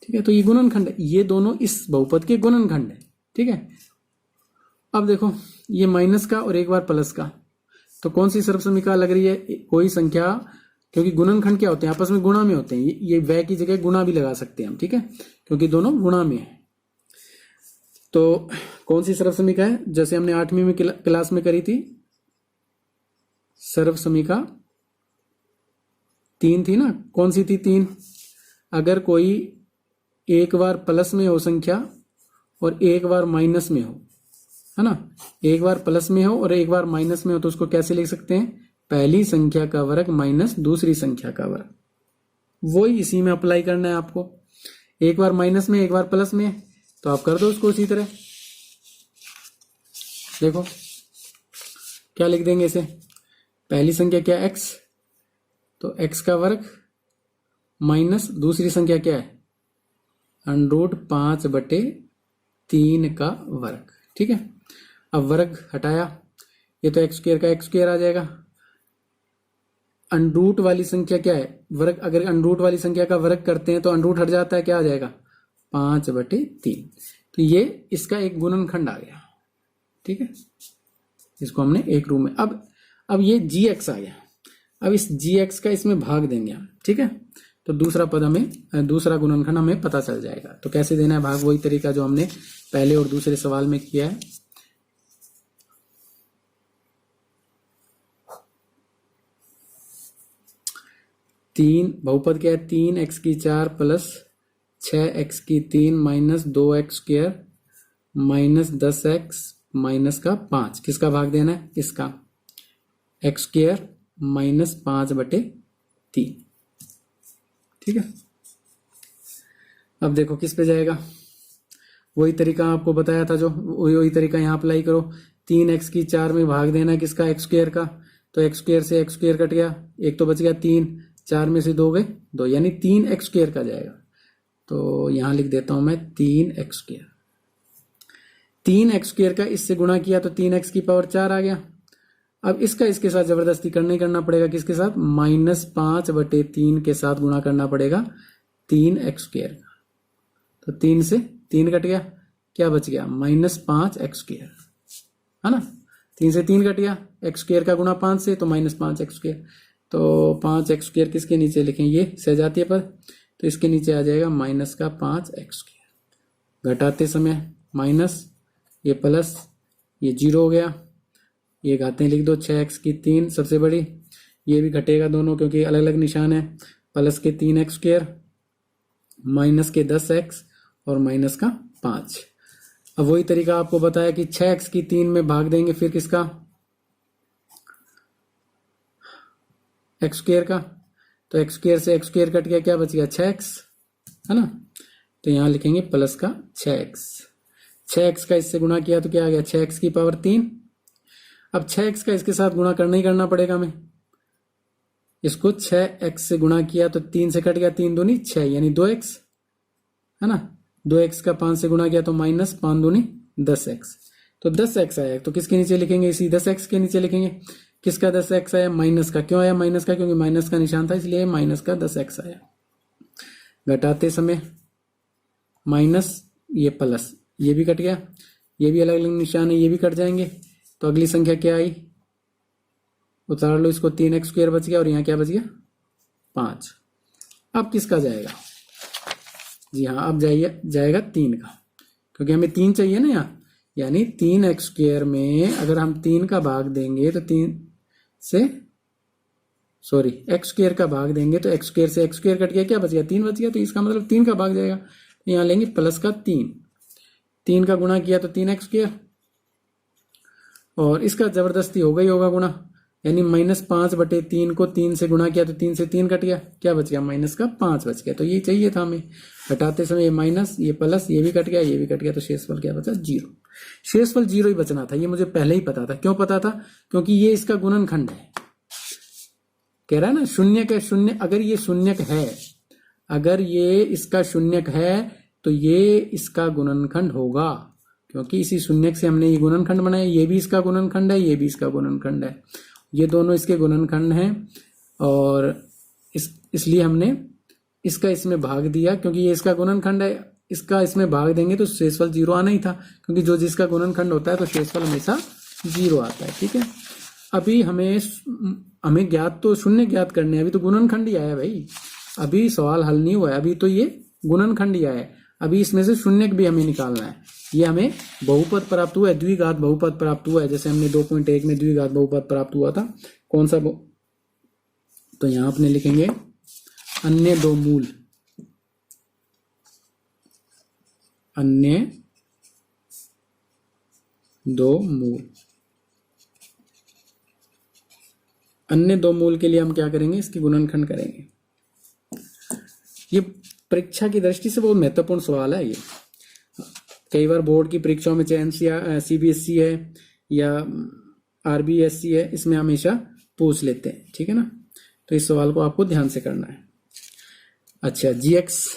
ठीक है, तो ये गुणनखंड है, ये दोनों इस बहुपद के गुणनखंड है। ठीक है, अब देखो ये माइनस का और एक बार प्लस का, तो कौन सी सर्वसमीका लग रही है? कोई संख्या, क्योंकि गुणनखंड क्या होते हैं? आपस में गुणा में होते हैं। ये वह की जगह गुणा भी लगा सकते हैं हम। ठीक है, क्योंकि दोनों गुणा में है। तो कौन सी सर्वसमीका है? जैसे हमने 8वीं में क्लास में करी थी, सर्वसमीका 3 थी ना। कौन सी थी? 3। अगर कोई एक बार प्लस में हो संख्या और एक बार माइनस में हो, है ना, एक बार प्लस में हो और एक बार माइनस में हो, तो उसको कैसे लिख सकते हैं? पहली संख्या का वर्ग माइनस दूसरी संख्या का वर्ग। वही इसी में अप्लाई करना है आपको। एक बार माइनस में एक बार प्लस में, तो आप कर दो उसको इसी तरह। देखो क्या लिख देंगे इसे? पहली संख्या क्या है? x, तो x का वर्ग माइनस दूसरी संख्या क्या है? √5/3 का वर्ग। ठीक है, अब वर्ग हटाया, ये तो x² का x² आ जाएगा। अनरूट वाली संख्या क्या है? वर्ग। अगर अनरूट वाली संख्या का वर्ग करते हैं तो अनरूट हट जाता है, क्या आ जाएगा? 5/3। तो ये इसका एक गुणनखंड आ गया। ठीक है, इसको हमने एक रूप में, अब ये gx आ गया। अब इस gx का इसमें भाग देंगे हम। ठीक है, तो दूसरा पद हमें, दूसरा गुणनखंड हमें पता चल जाएगा। तो कैसे देना है भाग? वही तरीका जो हमने पहले और दूसरे सवाल में किया है। तीन बहुपद क्या है? 3x की 4 प्लस 6x की 3 minus 2x square minus 10x minus का 5। किसका भाग देना है? इसका, x स्क्वायर माइनस 5/3। ठीक है, अब देखो किस पे जाएगा? वही तरीका आपको बताया था, जो वही तरीका यहाँ अप्लाई करो। 3x की 4 में भाग देना है किसका? x स्क्वायर का। तो x स्क्वायर से x स्क्वायर कट गया, एक तो बच गया 3, 4 में से 2 गए 2, यानी 3x स्क्वायर का जाएगा। तो यहां लिख देता हूं मैं 3x स्क्वायर। 3x स्क्वायर का इससे गुणा किया तो 3x की पावर 4 आ गया। अब इसका इसके साथ जबरदस्ती करना पड़ेगा। किसके साथ? -5/3 के साथ गुणा करना पड़ेगा 3x स्क्वायर का। तो 3 से 3 कट गया, क्या बच गया? -5x स्क्वायर, है ना। 3 से 3 कट गया, x स्क्वायर का गुणा 5 से, तो -5x स्क्वायर। तो 5x² किसके नीचे लिखें, ये सजातीय पद, तो इसके नीचे आ जाएगा माइनस का 5x²। घटाते समय माइनस, ये प्लस, ये 0 हो गया, ये घातें लिख दो, 6x की 3 सबसे बड़ी, ये भी घटेगा दोनों क्योंकि अलग अलग निशान है, प्लस के 3x², माइनस के 10x और माइनस का 5। अब वही तरीका आपको बताया कि 6x की 3 में भाग देंगे फिर किसका, x² का, तो x² से x² कट गया, क्या बच गया 6x, है ना। तो यहां लिखेंगे प्लस का 6x, 6x का इससे गुणा किया तो क्या आ गया 6x की पावर 3। अब 6x का इसके साथ गुणा करना ही करना पड़ेगा हमें, इसको 6x से गुणा किया तो 3 से कट गया, 3 दूनी 6 यानी 2x, है ना। 2x का 5 से गुणा किया तो माइनस 5 दूनी 10x, तो 10x आया, तो किसके नीचे लिखेंगे, इसी 10x के नीचे लिखेंगे। किसका 10x आया, माइनस का। क्यों आया माइनस का, क्योंकि माइनस का निशान था इसलिए माइनस का 10x आया। घटाते समय माइनस, ये प्लस, ये भी कट गया, ये भी अलग अलग निशान है, ये भी कट जाएंगे। तो अगली संख्या क्या आई, उतार लो इसको, 3x² बच गया और यहाँ क्या बच गया 5। अब किसका जाएगा, जी हाँ अब जाएगा 3 का, क्योंकि हमें 3 चाहिए ना यहाँ, यानी 3x² में अगर हम 3 का भाग देंगे तो 3 से x² का भाग देंगे तो x² से x² कट गया, क्या बच गया 3 बच गया, तो इसका मतलब 3 का भाग जाएगा। यहाँ लेंगे प्लस का 3 का गुणा किया तो 3x², और इसका जबरदस्ती होगा ही होगा गुणा, यानी -5/3 को 3 से गुणा किया तो 3 से 3 कट गया, क्या बच गया माइनस का 5 बच गया। तो ये चाहिए था हमें, घटाते समय ये माइनस, ये प्लस, ये भी कट गया, ये भी कट गया, तो शेषफल क्या बचा 0। शेषफल 0 ही बचना था, ये मुझे पहले ही पता था। क्यों पता था, क्योंकि ये इसका गुणनखंड है। कह रहा है ना शून्य का शून्य, अगर ये शून्यक है, अगर ये इसका शून्यक है तो ये इसका गुणनखंड होगा, क्योंकि इसी शून्यक से हमने ये गुणनखंड बनाया। ये भी इसका गुणनखंड है, ये भी इसका गुणनखंड है, ये दोनों इसके गुणनखंड हैं, और इसलिए हमने इसका इसमें भाग दिया, क्योंकि ये इसका गुणनखंड है। इसका इसमें भाग देंगे तो शेषफल 0 आना ही था, क्योंकि जो जिसका गुणनखंड होता है तो शेषफल हमेशा 0 आता है। ठीक है, अभी हमें ज्ञात तो शून्य ज्ञात करने, अभी तो गुणनखंड ही आया भाई, अभी सवाल हल नहीं हुआ है, अभी तो ये गुणनखंड ही आया है। अभी इसमें से शून्यक भी हमें निकालना है। ये हमें बहुपद प्राप्त हुआ है, द्विघात बहुपद प्राप्त हुआ है, जैसे हमने 2.1 में द्विघात बहुपद प्राप्त हुआ था। कौन सा तो यहां अपने लिखेंगे अन्य दो मूल, अन्य दो मूल। अन्य दो मूल के लिए हम क्या करेंगे, इसकी गुणनखंड करेंगे। ये परीक्षा की दृष्टि से बहुत महत्वपूर्ण सवाल है। ये कई बार बोर्ड की परीक्षाओं में, चाहे CBSE है या RBSE है, इसमें हमेशा पूछ लेते हैं। ठीक है ना, तो इस सवाल को आपको ध्यान से करना है। अच्छा, GX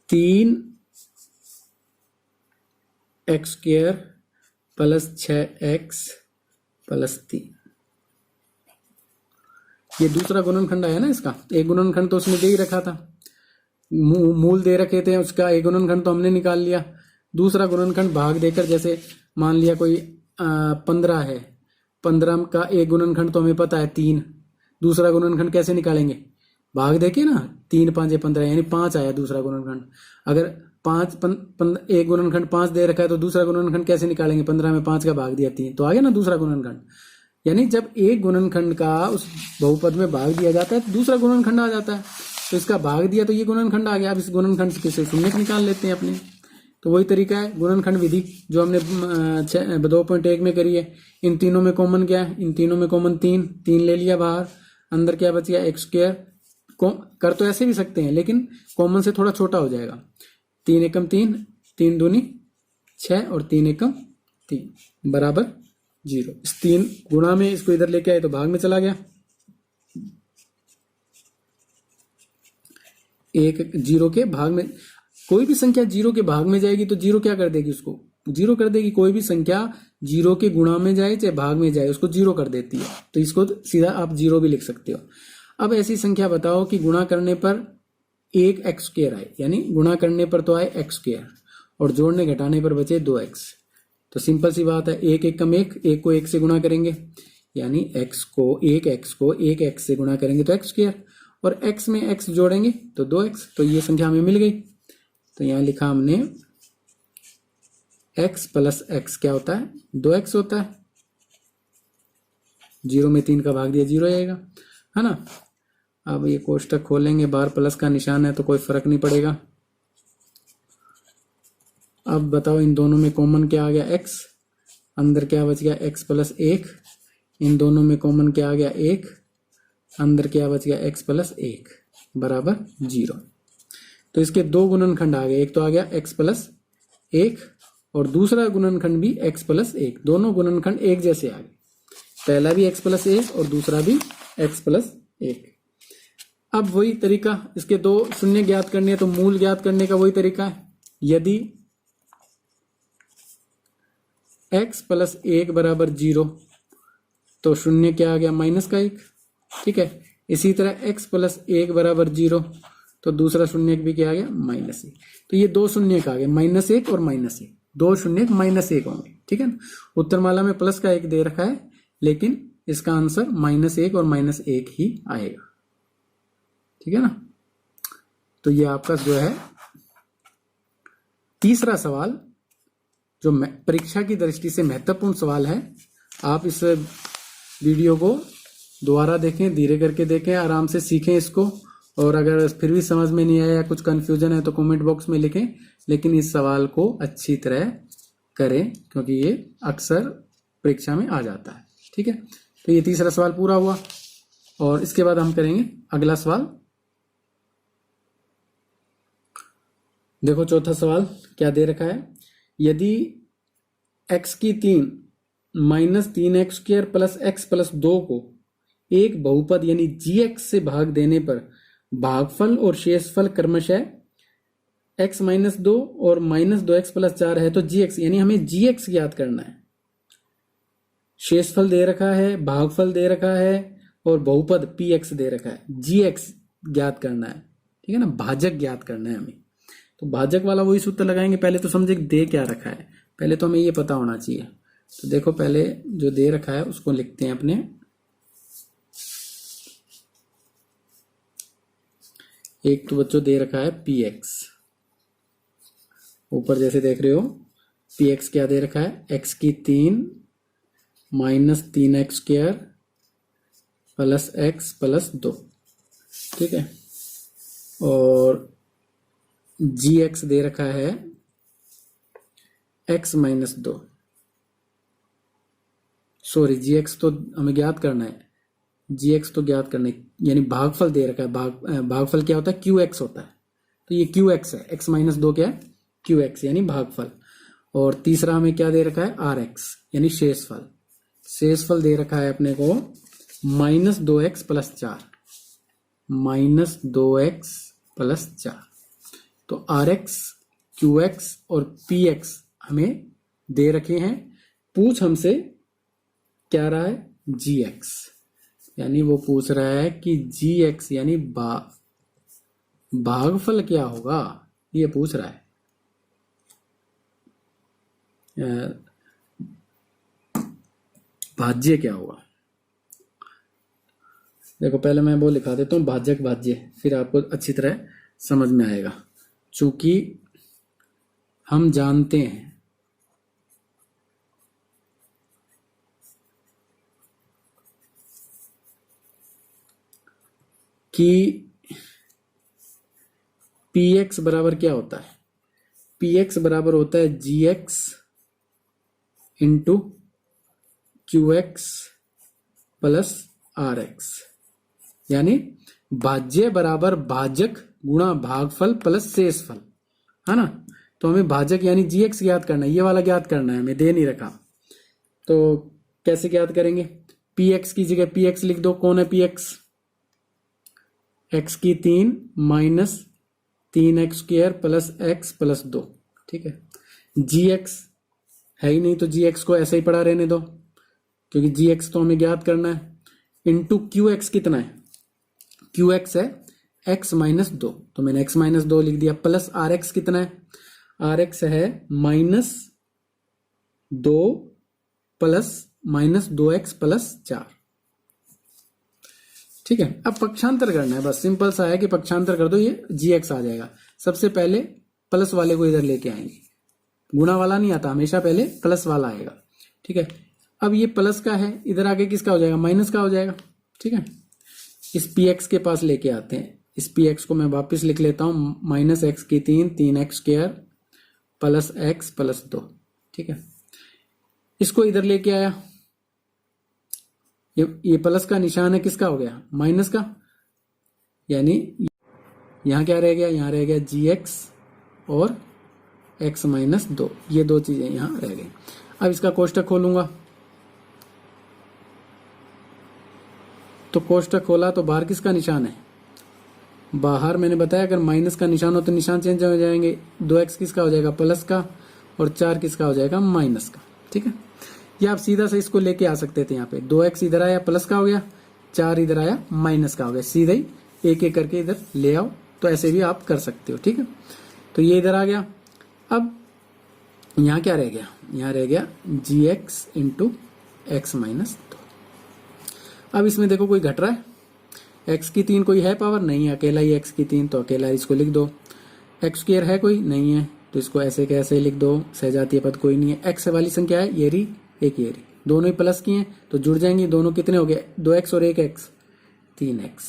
3x² + 6x + 3, ये दूसरा गुणनखंड आया ना इसका। एक गुणनखंड तो उसने दे ही रखा था, मूल दे रखे थे, उसका एक गुणनखंड तो हमने निकाल लिया। दूसरा गुणनखंड भाग देकर, जैसे मान लिया कोई 15 है, 15 का एक गुणनखंड तो हमें पता है 3, दूसरा गुणनखंड कैसे निकालेंगे, भाग देके ना, 3 5 15 यानी 5 आया दूसरा गुणनखंड। अगर 5 एक गुणनखंड 5 दे रखा है तो दूसरा गुणनखंड कैसे निकालेंगे, 15 में 5 का भाग दिया 3, तो आ गया ना दूसरा गुणनखंड। यानी जब एक गुणनखंड का उस बहुपद में भाग दिया जाता है तो दूसरा गुणनखंड आ जाता है, तो इसका भाग दिया तो ये गुणनखंड आ गया। अब इस गुणनखंड से शून्यक निकाल लेते हैं अपने। तो वही तरीका है गुणनखंड विधि जो हमने 2.1 में करी है। इन तीनों में कॉमन क्या है, इन तीनों में कॉमन 3 ले लिया बाहर, अंदर क्या बच गया x²। कर तो ऐसे भी सकते हैं, लेकिन कॉमन से थोड़ा छोटा हो जाएगा। 3 एकम 3, 3 दूनी 6 और 3 एकम 3 बराबर 0। इस 3 गुणा में इसको इधर लेके आए तो भाग में चला गया। एक 0 के भाग में, कोई भी संख्या 0 के भाग में जाएगी तो 0 क्या कर देगी, उसको 0 कर देगी। कोई भी संख्या 0 के गुणा में जाए चाहे भाग में जाए, उसको 0 कर देती है, तो इसको सीधा आप 0 भी लिख सकते हो। अब ऐसी संख्या बताओ कि गुणा करने पर एक x² आए, यानी गुणा करने पर तो आए x² और जोड़ने घटाने पर बचे 2x। तो सिंपल सी बात है, एक एकम एक को एक से गुणा करेंगे, यानी x को एक x से गुणा करेंगे तो x स्क्वायर, और x में x जोड़ेंगे तो 2x, तो ये संख्या हमें मिल गई। तो यहां लिखा हमने x प्लस x क्या होता है, 2x होता है। 0 में 3 का भाग दिया 0 आएगा, है ना। अब ये कोष्टक खोलेंगे, बाहर प्लस का निशान है तो कोई फर्क नहीं पड़ेगा। अब बताओ इन दोनों में कॉमन क्या आ गया, x, अंदर क्या बच गया, x प्लस 1, इन दोनों में कॉमन क्या आ गया, 1, अंदर क्या बच गया, x प्लस 1 बराबर 0। तो इसके दो गुणनखंड आ गए, एक तो आ गया x प्लस 1 और दूसरा गुणनखंड भी x प्लस 1, दोनों गुणनखंड एक जैसे आ गए, पहला भी x प्लस 1 और दूसरा भी x प्लस 1। अब वही तरीका, इसके दो शून्य ज्ञात करने हैं तो मूल ज्ञात करने का वही तरीका है। यदि x प्लस 1 बराबर 0 तो शून्य क्या आ गया, माइनस का 1, ठीक है। इसी तरह x प्लस 1 बराबर 0 तो दूसरा शून्य भी क्या आ गया, माइनस 1। तो ये दो शून्य आ गए, -1 और -1, दो शून्य -1 होंगे, ठीक है ना। उत्तरमाला में प्लस का 1 दे रखा है, लेकिन इसका आंसर -1 और -1 ही आएगा, ठीक है ना। तो ये आपका जो है तीसरा सवाल, जो परीक्षा की दृष्टि से महत्वपूर्ण सवाल है। आप इस वीडियो को दोबारा देखें, धीरे करके देखें, आराम से सीखें इसको, और अगर फिर भी समझ में नहीं आया या कुछ कंफ्यूजन है तो कमेंट बॉक्स में लिखें, लेकिन इस सवाल को अच्छी तरह करें क्योंकि ये अक्सर परीक्षा में आ जाता है, ठीक है। तो ये तीसरा सवाल पूरा हुआ, और इसके बाद हम करेंगे अगला सवाल। देखो चौथा सवाल क्या दे रखा है, यदि x की 3 minus 3x square plus x plus 2 को एक बहुपद यानी gx से भाग देने पर भागफल और शेषफल क्रमशः x माइनस 2 और माइनस 2x प्लस 4 है तो gx, यानी हमें gx ज्ञात करना है। शेषफल दे रखा है, भागफल दे रखा है और बहुपद px दे रखा है, gx ज्ञात करना है, ठीक है ना, भाजक ज्ञात करना है हमें। तो भाजक वाला वही सूत्र लगाएंगे। पहले तो समझे दे क्या रखा है, पहले तो हमें ये पता होना चाहिए। तो देखो पहले जो दे रखा है उसको लिखते हैं अपने, एक तो बच्चों दे रखा है px, ऊपर जैसे देख रहे हो px क्या दे रखा है, x की 3 minus 3x square plus x plus 2, ठीक है, और gx दे रखा है x माइनस 2, सॉरी gx तो हमें ज्ञात करना है, gx तो ज्ञात करना है, यानी भागफल दे रखा है, भागफल क्या होता है, qx होता है, तो ये qx है, x माइनस 2 क्या है, qx यानी भागफल। और तीसरा हमें क्या दे रखा है, rx यानी शेषफल, शेषफल दे रखा है अपने को minus 2x plus 4, minus 2x plus 4। तो rx, qx और px हमें दे रखे हैं, पूछ हमसे क्या रहा है, gx, यानी वो पूछ रहा है कि gx यानी भागफल क्या होगा, ये पूछ रहा है। भाज्य क्या होगा, देखो पहले मैं वो लिखा देता हूं, भाजक भाज्य, फिर आपको अच्छी तरह समझ में आएगा। चूंकि हम जानते हैं कि px बराबर क्या होता है, px बराबर होता है gx into qx plus rx, यानी भाज्य बराबर भाजक गुणा भागफल प्लस शेषफल, है ना। तो हमें भाजक यानी gx ज्ञात करना है, ये वाला ज्ञात करना है, हमें दे नहीं रखा। तो कैसे ज्ञात करेंगे, px की जगह px लिख दो, कौन है px, x की 3 minus 3x square plus x plus 2, ठीक है। gx है ही नहीं तो gx को ऐसे ही पड़ा रहने दो, क्योंकि gx तो हमें ज्ञात करना है, इंटू qx कितना है, qx है x माइनस 2, तो मैंने x माइनस 2 लिख दिया, प्लस rx कितना है, rx है minus 2 plus minus 2x plus 4। ठीक है, अब पक्षांतर करना है, बस सिंपल सा है कि पक्षांतर कर दो, ये gx आ जाएगा। सबसे पहले प्लस वाले को इधर लेके आएंगे, गुणा वाला नहीं आता, हमेशा पहले प्लस वाला आएगा। ठीक है, अब ये प्लस का है, इधर आके किसका हो जाएगा, माइनस का हो जाएगा। ठीक है, इस px के पास लेके आते हैं, इस px को मैं वापस लिख लेता हूं, माइनस एक्स की 3x square plus x plus 2। ठीक है, इसको इधर लेके आया, ये प्लस का निशान है, किसका हो गया, माइनस का, यानी यहां क्या रह गया, यहां रह गया gx और x माइनस 2, ये दो चीजें यहां रह गई। अब इसका कोष्टक खोलूंगा, तो कोष्टक खोला तो बाहर किसका निशान है, बाहर मैंने बताया अगर माइनस का निशान हो तो निशान चेंज हो जाएंगे, 2x किसका हो जाएगा, प्लस का, और 4 किसका हो जाएगा, माइनस का। ठीक है, या आप सीधा से इसको लेके आ सकते थे, यहाँ पे 2x इधर आया प्लस का हो गया, 4 इधर आया माइनस का हो गया, सीधा ही एक एक करके इधर ले आओ, तो ऐसे भी आप कर सकते हो। ठीक है, तो ये इधर आ गया। अब यहाँ क्या रह गया, यहाँ रह गया gx इंटू एक्स माइनस 2। अब इसमें देखो कोई घट रहा है, x की 3 कोई है पावर, नहीं है, अकेला ही x की 3, तो अकेला इसको लिख दो। x स्क्वायर है कोई, नहीं है, तो इसको ऐसे कैसे लिख दो, सहजातीय पद कोई नहीं है। x वाली संख्या है ये रही, एक ये रही, दोनों ही प्लस की हैं तो जुड़ जाएंगी, दोनों कितने हो गए, 2x और 1x 3x।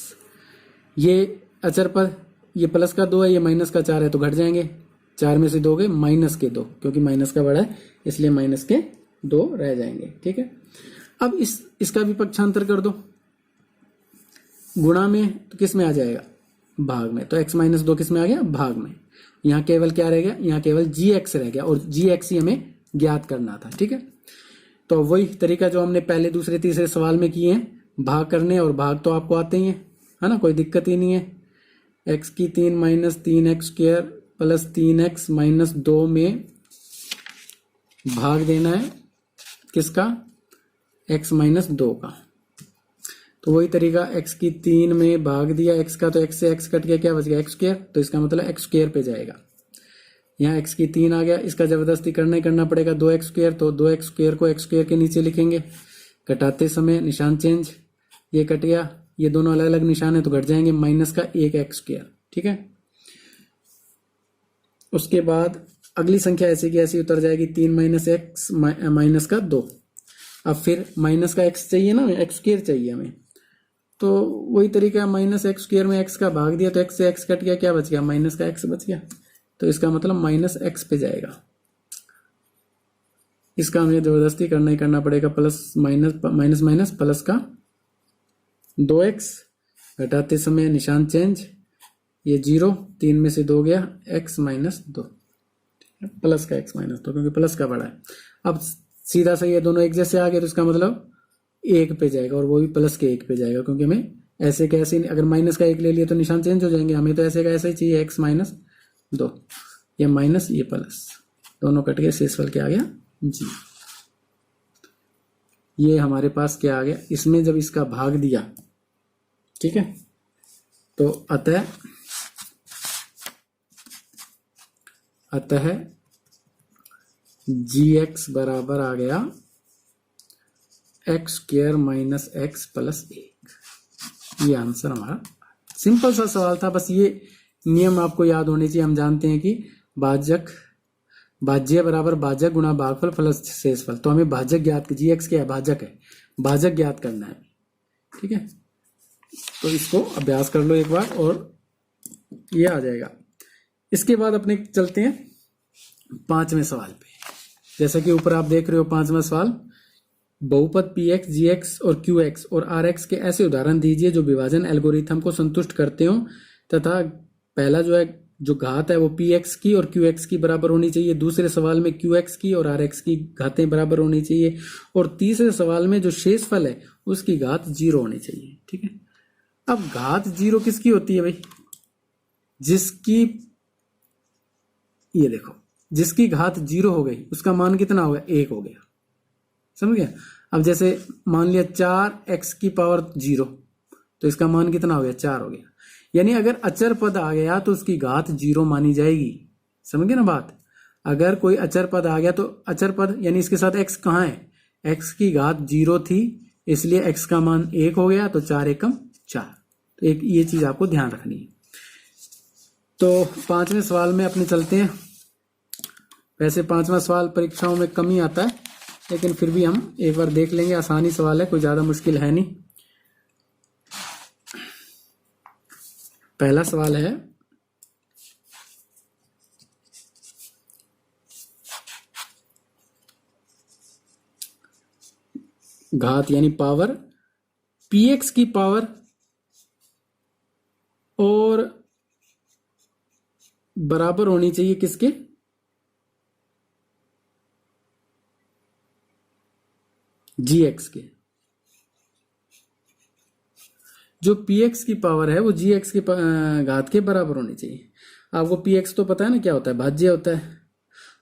ये अचर पद, ये प्लस का 2 है, ये माइनस का 4 है, तो घट जाएंगे, 4 में से 2 गए माइनस के 2, क्योंकि माइनस का बड़ा है इसलिए माइनस के 2 रह जाएंगे। ठीक है, अब इसका भी पक्षांतर कर दो, गुणा में तो किस में आ जाएगा, भाग में, तो x माइनस 2 किस में आ गया, भाग में। यहाँ केवल क्या रह गया, यहाँ केवल gx रह गया, और gx ही हमें ज्ञात करना था। ठीक है, तो वही तरीका जो हमने पहले दूसरे तीसरे सवाल में किए हैं, भाग करने, और भाग तो आपको आते ही है ना, कोई दिक्कत ही नहीं है। x की 3 minus 3x square plus 3x minus 2 में भाग देना है किसका, x माइनस 2 का। तो वही तरीका, x की 3 में भाग दिया x का, तो x से x कट गया, क्या बच गया, x स्क्वायर, तो इसका मतलब x स्क्वायर पे जाएगा। यहाँ x की 3 आ गया, इसका जबरदस्ती करना ही करना पड़ेगा, 2x स्क्वायर, तो 2x स्क्वायर को x स्क्वायर के नीचे लिखेंगे, कटाते समय निशान चेंज, ये कट गया, ये दोनों अलग अलग निशान है तो घट जाएंगे, माइनस का 1x स्क्वायर। ठीक है, उसके बाद अगली संख्या ऐसे की ऐसी उतर जाएगी, 3 माइनस एक्स माइनस का 2। अब फिर माइनस का x चाहिए ना, x स्क्वायर चाहिए हमें, तो वही तरीका, माइनस एक्स स्क्वायर में x का भाग दिया, तो x से x कट गया, क्या बच गया, माइनस का x बच गया, तो इसका मतलब माइनस x पे जाएगा। इसका हमें जबरदस्ती करना ही करना पड़ेगा, plus minus minus minus plus का 2x, घटाते समय निशान चेंज, ये 0, 3 में से 2 गया, x माइनस 2, प्लस का x माइनस 2, क्योंकि प्लस का बड़ा है। अब सीधा सा ये दोनों एक जैसे आ गए, तो इसका मतलब 1 पे जाएगा, और वो भी प्लस के 1 पे जाएगा, क्योंकि हमें ऐसे कैसे, अगर माइनस का 1 ले लिया तो निशान चेंज हो जाएंगे, हमें तो ऐसे का ऐसा ही चाहिए, x माइनस 2, ये माइनस ये प्लस, दोनों कट गए, शेषफल क्या आ गया, जी। ये हमारे पास क्या आ गया, इसमें जब इसका भाग दिया, ठीक है, तो अतः gx बराबर आ गया x square minus x plus 1। ये आंसर हमारा, सिंपल सा सवाल था, बस ये नियम आपको याद होने चाहिए। हम जानते हैं कि भाज्य बराबर भाजक गुणा भागफल प्लस शेषफल, तो हमें भाजक ज्ञात, gx क्या है, भाजक है, भाजक ज्ञात करना है। ठीक है, तो इसको अभ्यास कर लो एक बार और ये आ जाएगा। इसके बाद अपने चलते हैं 5वें सवाल पे। जैसा कि ऊपर आप देख रहे हो 5वां सवाल, बहुपद px, gx और qx और rx के ऐसे उदाहरण दीजिए जो विभाजन एल्गोरिथम को संतुष्ट करते हो तथा पहला जो है जो घात है वो px की और qx की बराबर होनी चाहिए, दूसरे सवाल में qx की और rx की घातें बराबर होनी चाहिए, और तीसरे सवाल में जो शेषफल है उसकी घात 0 होनी चाहिए। ठीक है, अब घात 0 किसकी होती है भाई, जिसकी, ये देखो, जिसकी घात 0 हो गई उसका मान कितना होगा, 1 हो गया, समझ गया। अब जैसे मान लिया 4x की पावर 0, तो इसका मान कितना हो गया, 4 हो गया। यानी अगर अचर पद आ गया तो उसकी घात 0 मानी जाएगी, समझ गए ना बात। अगर कोई अचर पद आ गया तो अचर पद यानी इसके साथ x कहाँ है, x की घात 0 थी, इसलिए x का मान 1 हो गया, तो 4 एकम 4। तो एक ये चीज आपको ध्यान रखनी है। तो 5वें सवाल में अपने चलते हैं। वैसे 5वां सवाल परीक्षाओं में कम ही आता है, लेकिन फिर भी हम एक बार देख लेंगे। आसानी सवाल है, कोई ज्यादा मुश्किल है नहीं। पहला सवाल है, घात यानी पावर px की पावर और बराबर होनी चाहिए किसके, gx के। जो px की पावर है वो gx के घात के बराबर होनी चाहिए। आपको px तो पता है ना क्या होता है, भाज्य होता है,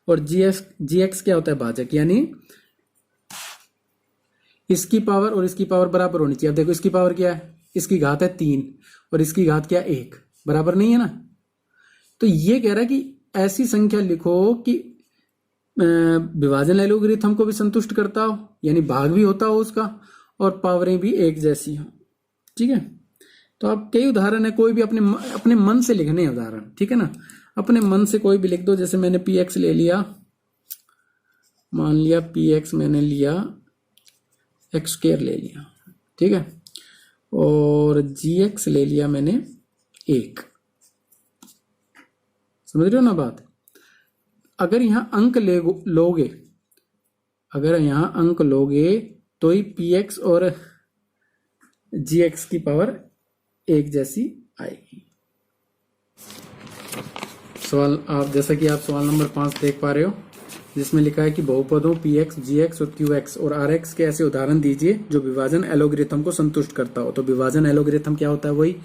और gx क्या होता है, भाजक। यानी इसकी पावर और इसकी पावर बराबर होनी चाहिए। अब देखो इसकी पावर क्या है, इसकी घात है 3 और इसकी घात क्या है 1, बराबर नहीं है ना। तो ये कह रहा है कि ऐसी संख्या लिखो कि विभाजन एलोगरिथम को भी संतुष्ट करता हो, यानी भाग भी होता हो उसका, और पावरें भी एक जैसी हो। ठीक है, तो आप कई उदाहरण है, कोई भी अपने मन से लिखने हैं उदाहरण। ठीक है ना, अपने मन से कोई भी लिख दो। जैसे मैंने px ले लिया, मान लिया px मैंने लिया, x स्क्वायर ले लिया, ठीक है, और gx ले लिया मैंने 1। समझ रहे हो ना बात। अगर यहां अंक लोगे, अगर यहां अंक लोगे तो ही px और gx की पावर एक जैसी आएगी। सवाल आप जैसा कि आप सवाल नंबर 5 देख पा रहे हो, जिसमें लिखा है कि बहुपदों px, gx और qx और rx के ऐसे उदाहरण दीजिए जो विभाजन एलोगरिथम को संतुष्ट करता हो। तो विभाजन एलोगरिथम क्या होता है, वही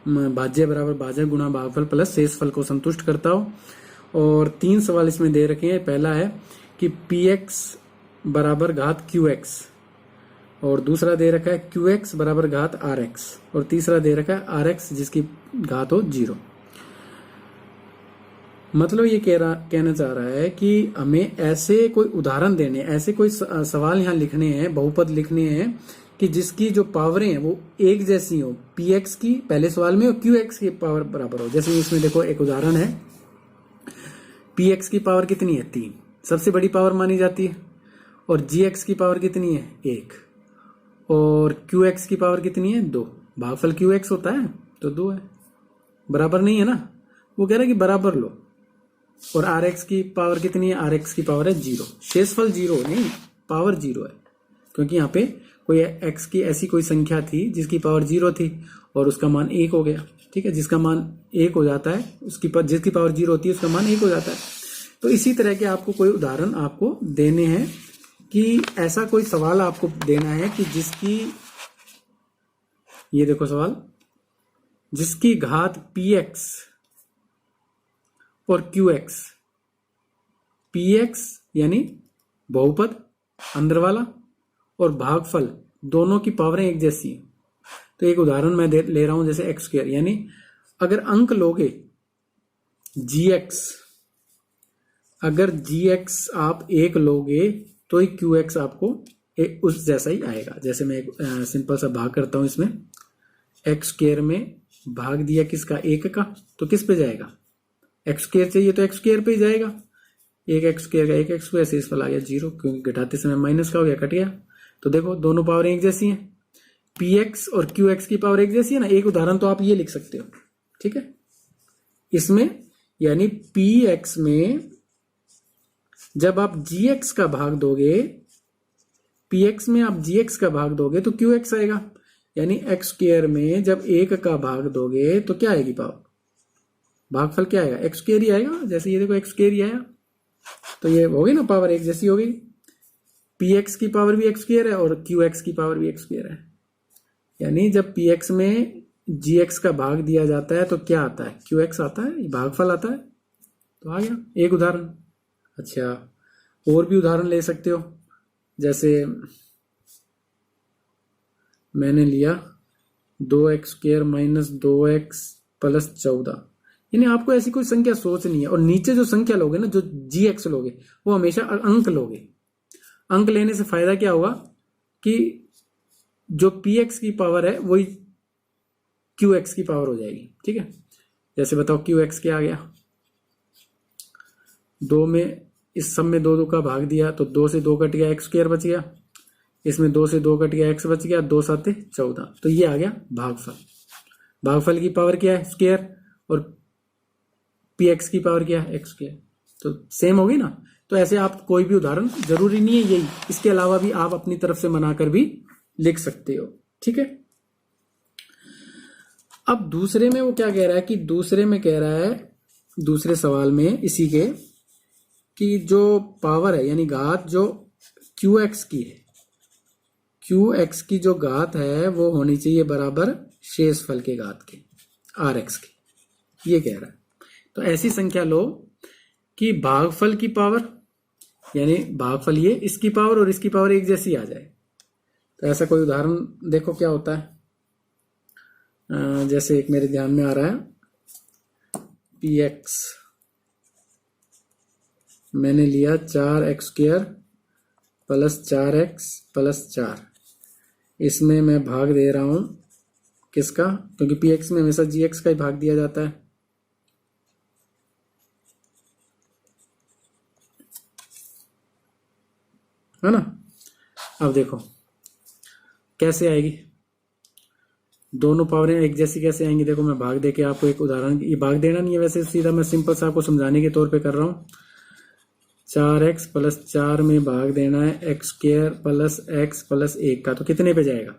भाज्य बराबर भाजक गुणा भागफल प्लस शेषफल को संतुष्ट करता हो। और 3 सवाल इसमें दे रखे हैं। पहला है कि px बराबर घात qx, और दूसरा दे रखा है qx बराबर घात rx, और तीसरा दे रखा है rx जिसकी घात हो 0। मतलब ये कहना चाह रहा है कि हमें ऐसे कोई उदाहरण देने, ऐसे कोई सवाल यहाँ लिखने हैं, बहुपद लिखने हैं कि जिसकी जो पावरें हैं वो एक जैसी हो, px की पहले सवाल में और qx की पावर बराबर हो। जैसे इसमें देखो एक उदाहरण है, px की पावर कितनी है 3, सबसे बड़ी पावर मानी जाती है, और gx की पावर कितनी है 1, और qx की पावर कितनी है 2। भागफल qx होता है तो 2 है, बराबर नहीं है ना। वो कह रहा है कि बराबर लो। और rx की पावर कितनी है, rx की पावर है 0। शेषफल 0 नहीं, पावर 0 है, क्योंकि यहाँ पे कोई x की ऐसी कोई संख्या थी जिसकी पावर 0 थी और उसका मान 1 हो गया। ठीक है, जिसका मान 1 हो जाता है, जिसकी पावर 0 होती है उसका मान 1 हो जाता है। तो इसी तरह के आपको कोई उदाहरण आपको देने हैं कि ऐसा कोई सवाल आपको देना है कि जिसकी, ये देखो सवाल, जिसकी घात px और qx, px यानी बहुपद अंदर वाला और भागफल दोनों की पावरें एक जैसी हैं। तो एक उदाहरण मैं ले रहा हूं, जैसे x स्क्वायर, यानी अगर अंक लोगे gx, अगर gx आप 1 लोगे तो ही qx आपको उस जैसा ही आएगा। जैसे मैं एक सिंपल सा भाग करता हूं इसमें, x स्क्वायर में भाग दिया किसका 1 का, तो किस पे जाएगा, x स्क्वायर चाहिए तो x स्क्वायर पे ही जाएगा। 1x स्क्वायर का 1x स्क्वायर, शेषफल आ गया 0, क्योंकि घटाते समय माइनस का हो गया, कट गया। तो देखो दोनों पावर एक जैसी हैं, px और qx की पावर एक जैसी है ना। एक उदाहरण तो आप ये लिख सकते हो। ठीक है, इसमें यानी px में जब आप gx का भाग दोगे, px में आप gx का भाग दोगे तो qx आएगा। यानी x स्क्वायर में जब 1 का भाग दोगे तो क्या आएगी पावर, भागफल क्या आएगा, x स्क्वायर ही आएगा। जैसे ये देखो x स्क्वायर ही आया, तो ये हो गई ना, पावर एक जैसी हो गई। px की पावर भी x स्क्वायर है और qx की पावर भी x स्क्वायर है। यानी जब px में gx का भाग दिया जाता है तो क्या आता है, qx आता है, भागफल आता है। तो आ गया एक उदाहरण। अच्छा, और भी उदाहरण ले सकते हो। जैसे मैंने लिया 2x square minus 2x plus 14, यानी आपको ऐसी कोई संख्या सोचनी है, और नीचे जो संख्या लोगे ना, जो GX लोगे, वो हमेशा अंक लोगे। अंक लेने से फायदा क्या होगा कि जो PX की पावर है वही QX की पावर हो जाएगी। ठीक है, जैसे बताओ QX क्या आ गया, 2 में इस सब में 2 का भाग दिया तो 2 से 2 कट गया, x² बच गया, इसमें 2 से 2 कट गया, x बच गया, 2 7 14, तो ये आ गया भागफल। भागफल की पावर क्या है, स्क्वायर, और PX की पावर क्या है, x², तो सेम होगी ना। तो ऐसे आप कोई भी उदाहरण, जरूरी नहीं है यही, इसके अलावा भी आप अपनी तरफ से बनाकर भी लिख सकते हो। ठीक है, अब दूसरे में वो क्या कह रहा है कि दूसरे में कह रहा है, दूसरे सवाल में इसी के, कि जो पावर है यानी घात जो QX की है, QX की जो घात है वो होनी चाहिए बराबर शेषफल के घात के, RX की, ये कह रहा है। तो ऐसी संख्या लो कि भागफल की पावर, यानी भागफल ये, इसकी पावर और इसकी पावर एक जैसी आ जाए। तो ऐसा कोई उदाहरण देखो क्या होता है। जैसे एक मेरे ध्यान में आ रहा है, PX मैंने लिया 4x² प्लस 4x प्लस 4, इसमें मैं भाग दे रहा हूं किसका, क्योंकि PX में हमेशा GX का ही भाग दिया जाता है। है ना। अब देखो कैसे आएगी, दोनों पावरें एक जैसी कैसे आएंगी। देखो मैं भाग दे के आपको एक उदाहरण, ये भाग देना नहीं है वैसे, सीधा मैं सिंपल सा आपको समझाने के तौर पे कर रहा हूं। 4x प्लस 4 में भाग देना है x² प्लस x प्लस 1 का, तो कितने पे जाएगा।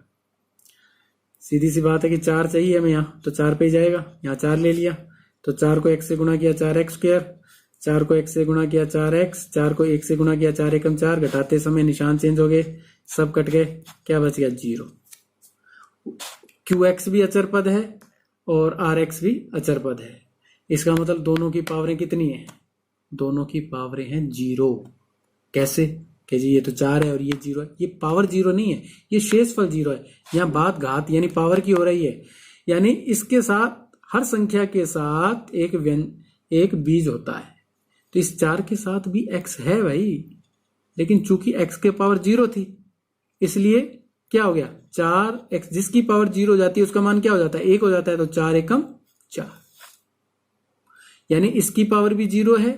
सीधी सी बात है कि 4 चाहिए हमें यहाँ, तो 4 पे ही जाएगा। यहाँ 4 ले लिया तो 4 को x से गुणा किया 4x², 4 को x से गुणा किया 4x, 4 को 1 से गुणा किया 4 एकम 4, घटाते समय निशान चेंज हो गए, सब कट गए, क्या बच गया 0। QX भी अचर पद है और RX भी अचर पद है। इसका मतलब दोनों की पावरें कितनी है, दोनों की पावरें हैं 0। कैसे कि जी ये तो 4 है और ये 0 है, ये पावर 0 नहीं है, ये शेषफल 0 है। यहाँ बात घात यानी पावर की हो रही है, यानी इसके साथ हर संख्या के साथ एक बीज होता है। तो इस 4 के साथ भी x है भाई, लेकिन चूंकि x के पावर 0 थी इसलिए क्या हो गया 4x, जिसकी पावर 0 हो जाती है उसका मान क्या हो जाता है 1 हो जाता है, तो 4 एकम 4, यानी इसकी पावर भी 0 है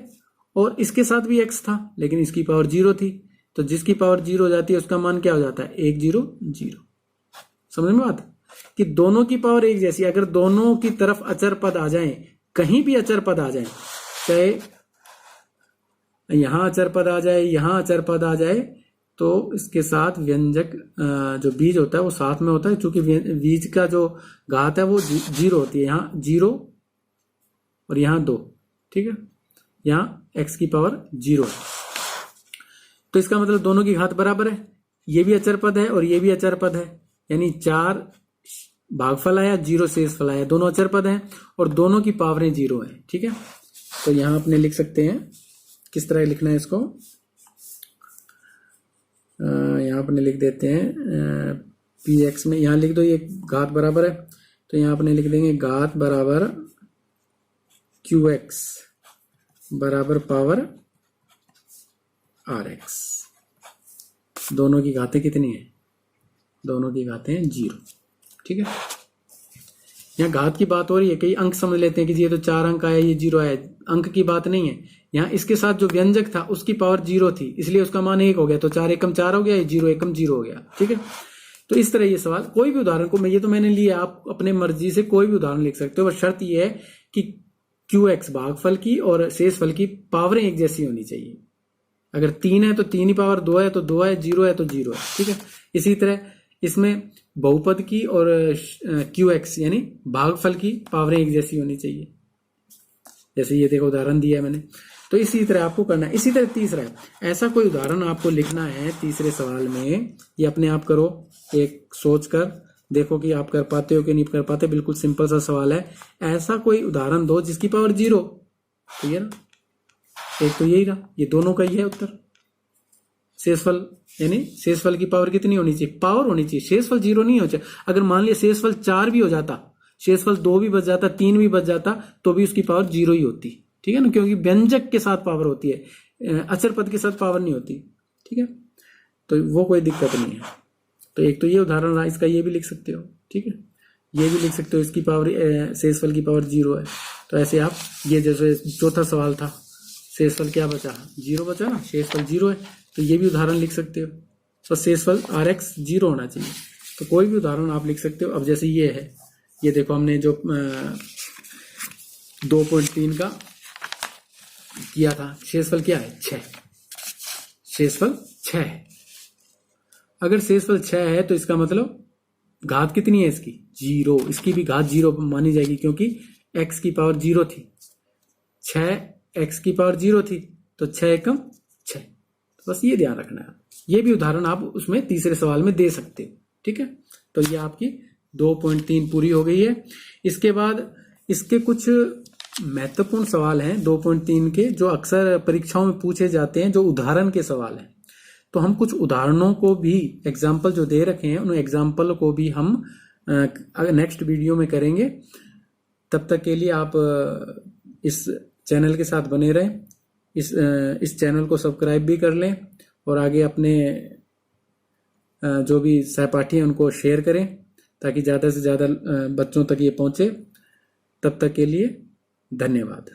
और इसके साथ भी x था लेकिन इसकी पावर 0 थी, तो जिसकी पावर 0 हो जाती है उसका मान क्या हो जाता है 1 0 0। समझ में बात कि दोनों की पावर एक जैसी, अगर दोनों की तरफ अचर पद आ जाएं, कहीं भी अचर पद आ जाएं, चाहे यहां अचर पद आ जाए यहां अचर पद आ जाए, तो इसके साथ व्यंजक जो बीज होता है वो साथ में होता है, क्योंकि बीज का जो घात है वो 0 होती है। यहाँ 0 और यहाँ 2, ठीक है, यहाँ x की पावर 0 है, तो इसका मतलब दोनों की घात बराबर है। ये भी अचर पद है और ये भी अचर पद है, यानी 4 भागफल आया 0 शेषफल आया, दोनों अचर पद हैं और दोनों की पावरें 0 है। ठीक है, तो यहां अपने लिख सकते हैं, किस तरह लिखना है इसको, यहाँ अपने लिख देते हैं PX में, यहाँ लिख दो ये घात बराबर है, तो यहाँ अपने लिख देंगे घात बराबर QX बराबर पावर RX। दोनों की घातें कितनी है, दोनों की घातें 0। ठीक है, यहाँ घात की बात हो रही है, कई अंक समझ लेते हैं कि ये तो 4 अंक आया ये 0 आया, अंक की बात नहीं है। यहाँ इसके साथ जो व्यंजक था उसकी पावर 0 थी इसलिए उसका मान 1 हो गया, तो 4 एकम 4 हो गया, ये 0 एकम 0 हो गया। ठीक है, तो इस तरह ये सवाल, कोई भी उदाहरण को ये तो मैंने लिया, आप अपने मर्जी से कोई भी उदाहरण लिख सकते हो, बस शर्त ये है कि QX भागफल की और शेषफल की पावरें एक जैसी होनी चाहिए। अगर 3 है तो 3 ही पावर, 2 है तो 2 है, 0 है तो 0 है। ठीक है, इसी तरह इसमें बहुपद की और QX यानी भागफल की पावरें एक जैसी होनी चाहिए, जैसे ये देखो उदाहरण दिया है मैंने, तो इसी तरह आपको करना है। इसी तरह तीसरा है, ऐसा कोई उदाहरण आपको लिखना है तीसरे सवाल में, ये अपने आप करो, एक सोच कर देखो कि आप कर पाते हो कि नहीं कर पाते, बिल्कुल सिंपल सा सवाल है। ऐसा कोई उदाहरण दो जिसकी पावर 0, ठीक है ना, एक तो यही रहा, ये दोनों का ही है उत्तर। शेषफल यानी शेषफल की पावर कितनी होनी चाहिए, पावर होनी चाहिए, शेषफल 0 नहीं हो चाहिए। अगर मान लिया शेषफल 4 भी हो जाता, शेषफल 2 भी बच जाता, 3 भी बच जाता, तो भी उसकी पावर 0 ही होती। ठीक है ना, क्योंकि व्यंजक के साथ पावर होती है, अचर पद के साथ पावर नहीं होती। ठीक है, तो वो कोई दिक्कत नहीं है। तो एक तो ये उदाहरण रहा, इसका ये भी लिख सकते हो। ठीक है, ये भी लिख सकते हो, इसकी पावर शेषफल की पावर 0 है। तो ऐसे आप, ये जैसे चौथा सवाल था, शेषफल क्या बचा, 0 बचा ना, शेषफल 0 है, तो ये भी उदाहरण लिख सकते हो। तो शेषफल RX 0 होना चाहिए, तो कोई भी उदाहरण आप लिख सकते हो। अब जैसे ये है, ये देखो हमने जो 2.3 का किया था, शेषफल क्या है, 6, शेषफल 6 है। अगर शेषफल 6 है तो इसका मतलब घात कितनी है इसकी, 0, इसकी भी घात 0 मानी जाएगी, क्योंकि x की पावर 0 थी, 6 x की पावर 0 थी, तो 6 एकम 6। तो बस ये ध्यान रखना है। ये भी उदाहरण आप उसमें तीसरे सवाल में दे सकते हो। ठीक है, तो ये आपकी 2.3 पूरी हो गई है। इसके बाद इसके कुछ महत्वपूर्ण सवाल हैं 2.3 के, जो अक्सर परीक्षाओं में पूछे जाते हैं, जो उदाहरण के सवाल हैं। तो हम कुछ उदाहरणों को भी, एग्जाम्पल जो दे रखे हैं उन एग्जाम्पल को भी हम नेक्स्ट वीडियो में करेंगे। तब तक के लिए आप इस चैनल के साथ बने रहें, इस चैनल को सब्सक्राइब भी कर लें, और आगे अपने जो भी सहपाठी हैं उनको शेयर करें, ताकि ज़्यादा से ज़्यादा बच्चों तक ये पहुँचे। तब तक के लिए धन्यवाद।